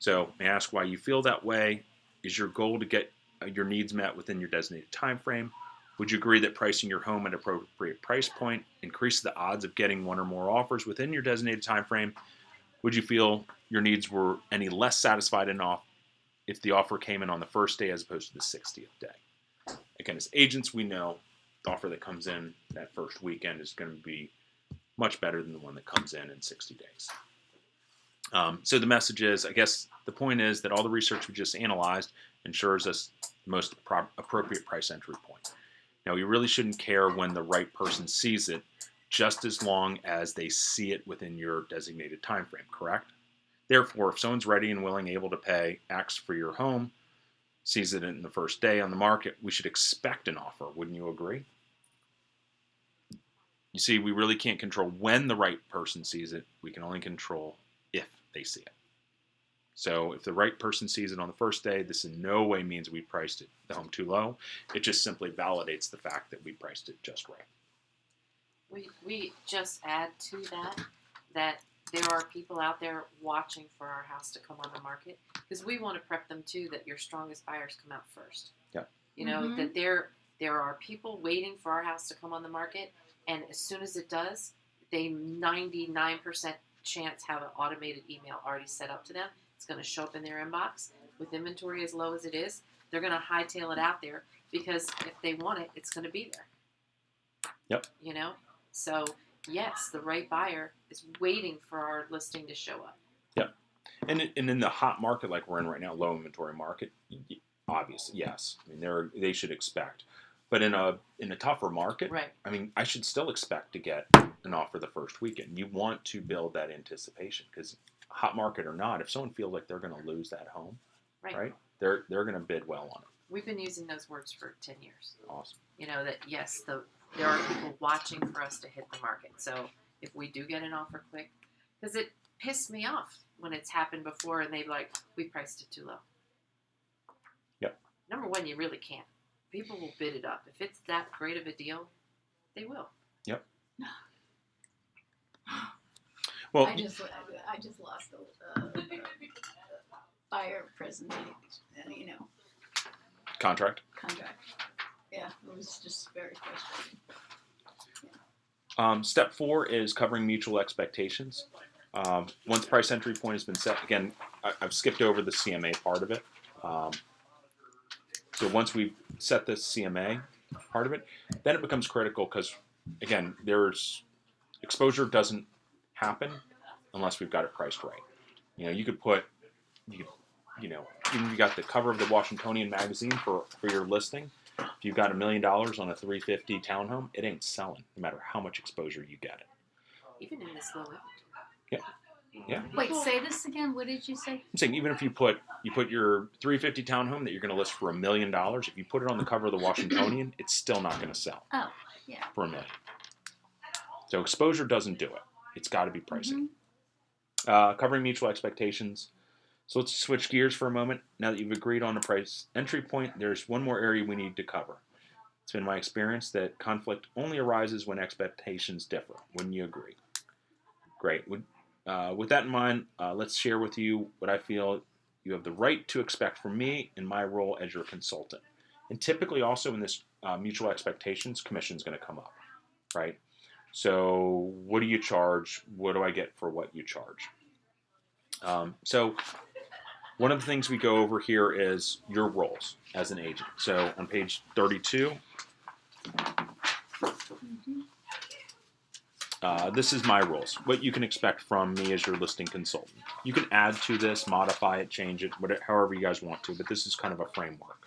So, may I ask why you feel that way? Is your goal to get your needs met within your designated time frame? Would you agree that pricing your home at an appropriate price point increases the odds of getting one or more offers within your designated time frame? Would you feel your needs were any less satisfied enough if the offer came in on the first day as opposed to the 60th day? Again, as agents, we know the offer that comes in that first weekend is going to be much better than the one that comes in 60 days. So the message is, I guess the point is that all the research we just analyzed ensures us the most appropriate price entry point. Now, we really shouldn't care when the right person sees it, just as long as they see it within your designated time frame, correct? Therefore, if someone's ready and willing, able to pay X for your home, sees it in the first day on the market, we should expect an offer. Wouldn't you agree? You see, we really can't control when the right person sees it. We can only control if they see it. So if the right person sees it on the first day, this in no way means we priced the home too low. It just simply validates the fact that we priced it just right. We just add to that there are people out there watching for our house to come on the market, because we want to prep them too that your strongest buyers come out first. Yeah. You know, that there are people waiting for our house to come on the market, and as soon as it does, they 99% chance have an automated email already set up to them. It's going to show up in their inbox with inventory as low as it is. They're going to hightail it out there because if they want it, it's going to be there. Yep. You know? So, yes, the right buyer is waiting for our listing to show up. Yep. And in the hot market like we're in right now, low inventory market, obviously, yes. I mean, they should expect. But in a tougher market, Right. I mean, I should still expect to get an offer the first weekend. You want to build that anticipation, because hot market or not, if someone feels like they're going to lose that home, right? They're going to bid well on it. We've been using those words for 10 years. Awesome. You know, that yes, there are people watching for us to hit the market. So if we do get an offer quick, because it pissed me off when it's happened before and they like, we priced it too low. Yep. Number one, you really can't. People will bid it up. If it's that great of a deal, they will. Yep. Well, I just lost the buyer presentation, contract. Yeah, it was just very frustrating. Step 4 is covering mutual expectations. Once price entry point has been set, again, I've skipped over the CMA part of it. So once we've set the CMA part of it, then it becomes critical because, again, there's exposure doesn't happen unless we've got it priced right. You know, you could put, even if you got the cover of the Washingtonian magazine for your listing, if you've got $1 million on a 350 townhome, it ain't selling, no matter how much exposure you get it. Even in this low inventory. Yeah. Yeah. Wait, say this again. What did you say? I'm saying even if you put your 350 townhome that you're going to list for $1 million, if you put it on the cover of the Washingtonian, it's still not going to sell. Oh, yeah. For $1 million. So exposure doesn't do it. It's got to be pricing. Covering mutual expectations. So let's switch gears for a moment. Now that you've agreed on a price entry point, there's one more area we need to cover. It's been my experience that conflict only arises when expectations differ. Wouldn't you agree? Great. With that in mind, let's share with you what I feel you have the right to expect from me in my role as your consultant. And typically also in this mutual expectations, commission is going to come up, right? So what do you charge? What do I get for what you charge? So one of the things we go over here is your roles as an agent. So on page 32, this is my rules, what you can expect from me as your listing consultant. You can add to this, modify it, change it, whatever, however you guys want to, but this is kind of a framework.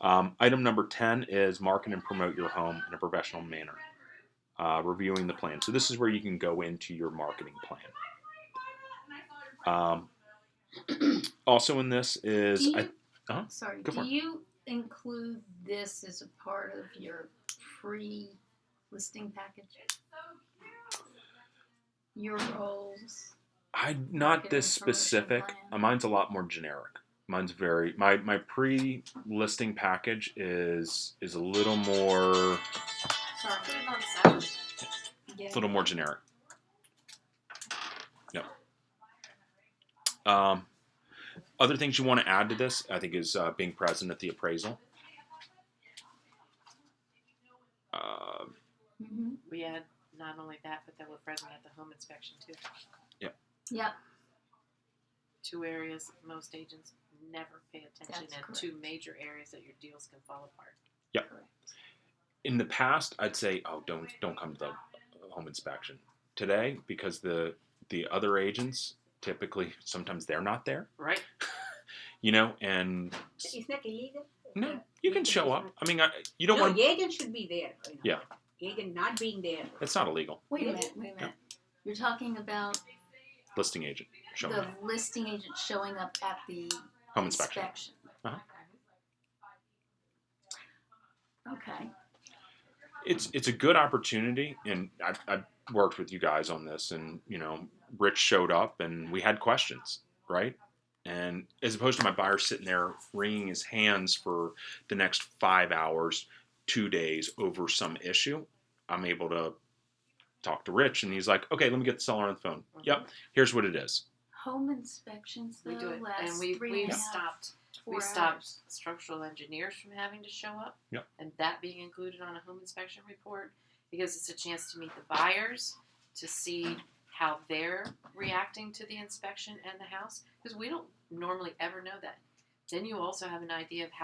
Item number 10 is market and promote your home in a professional manner. Reviewing the plan. So this is where you can go into your marketing plan. Also in this is... Do you include this as a part of your pre-listing package? Your roles? Not this Marketing specific. promotion plan? Mine's a lot more generic. Mine's very... My pre-listing package is a little more... Sorry, put it on the side. Yeah. A little more generic. Yep. Other things you want to add to this, I think, is being present at the appraisal. Mm-hmm. We had not only that, but that we're present at the home inspection too. Yep. 2 areas most agents never pay attention, That's and 2 correct. major areas that your deals can fall apart. Correct. In the past, I'd say, oh, don't come to the home inspection. Today, because the other agents typically sometimes they're not there, Right? and Isn't that illegal? no, you can show up. I mean, you don't No, want. the agent should be there. Yeah. Agent not being there. It's not illegal. Wait a minute. You're talking about Listing agent showing the up. listing agent showing up at the Home inspection. Uh-huh. Okay. It's a good opportunity, and I've worked with you guys on this, and Rich showed up, and we had questions, right? And as opposed to my buyer sitting there wringing his hands for the next 5 hours, 2 days over some issue, I'm able to talk to Rich, and he's like, okay, let me get the seller on the phone. Mhm. Yep, here's what it is. Home inspections though We do it, last and we've 3.5 stopped. 4 We stopped hours. structural engineers from having to show up, Yep. and that being included on a home inspection report, because it's a chance to meet the buyers, to see how they're reacting to the inspection and the house, because we don't normally ever know that. Then you also have an idea of how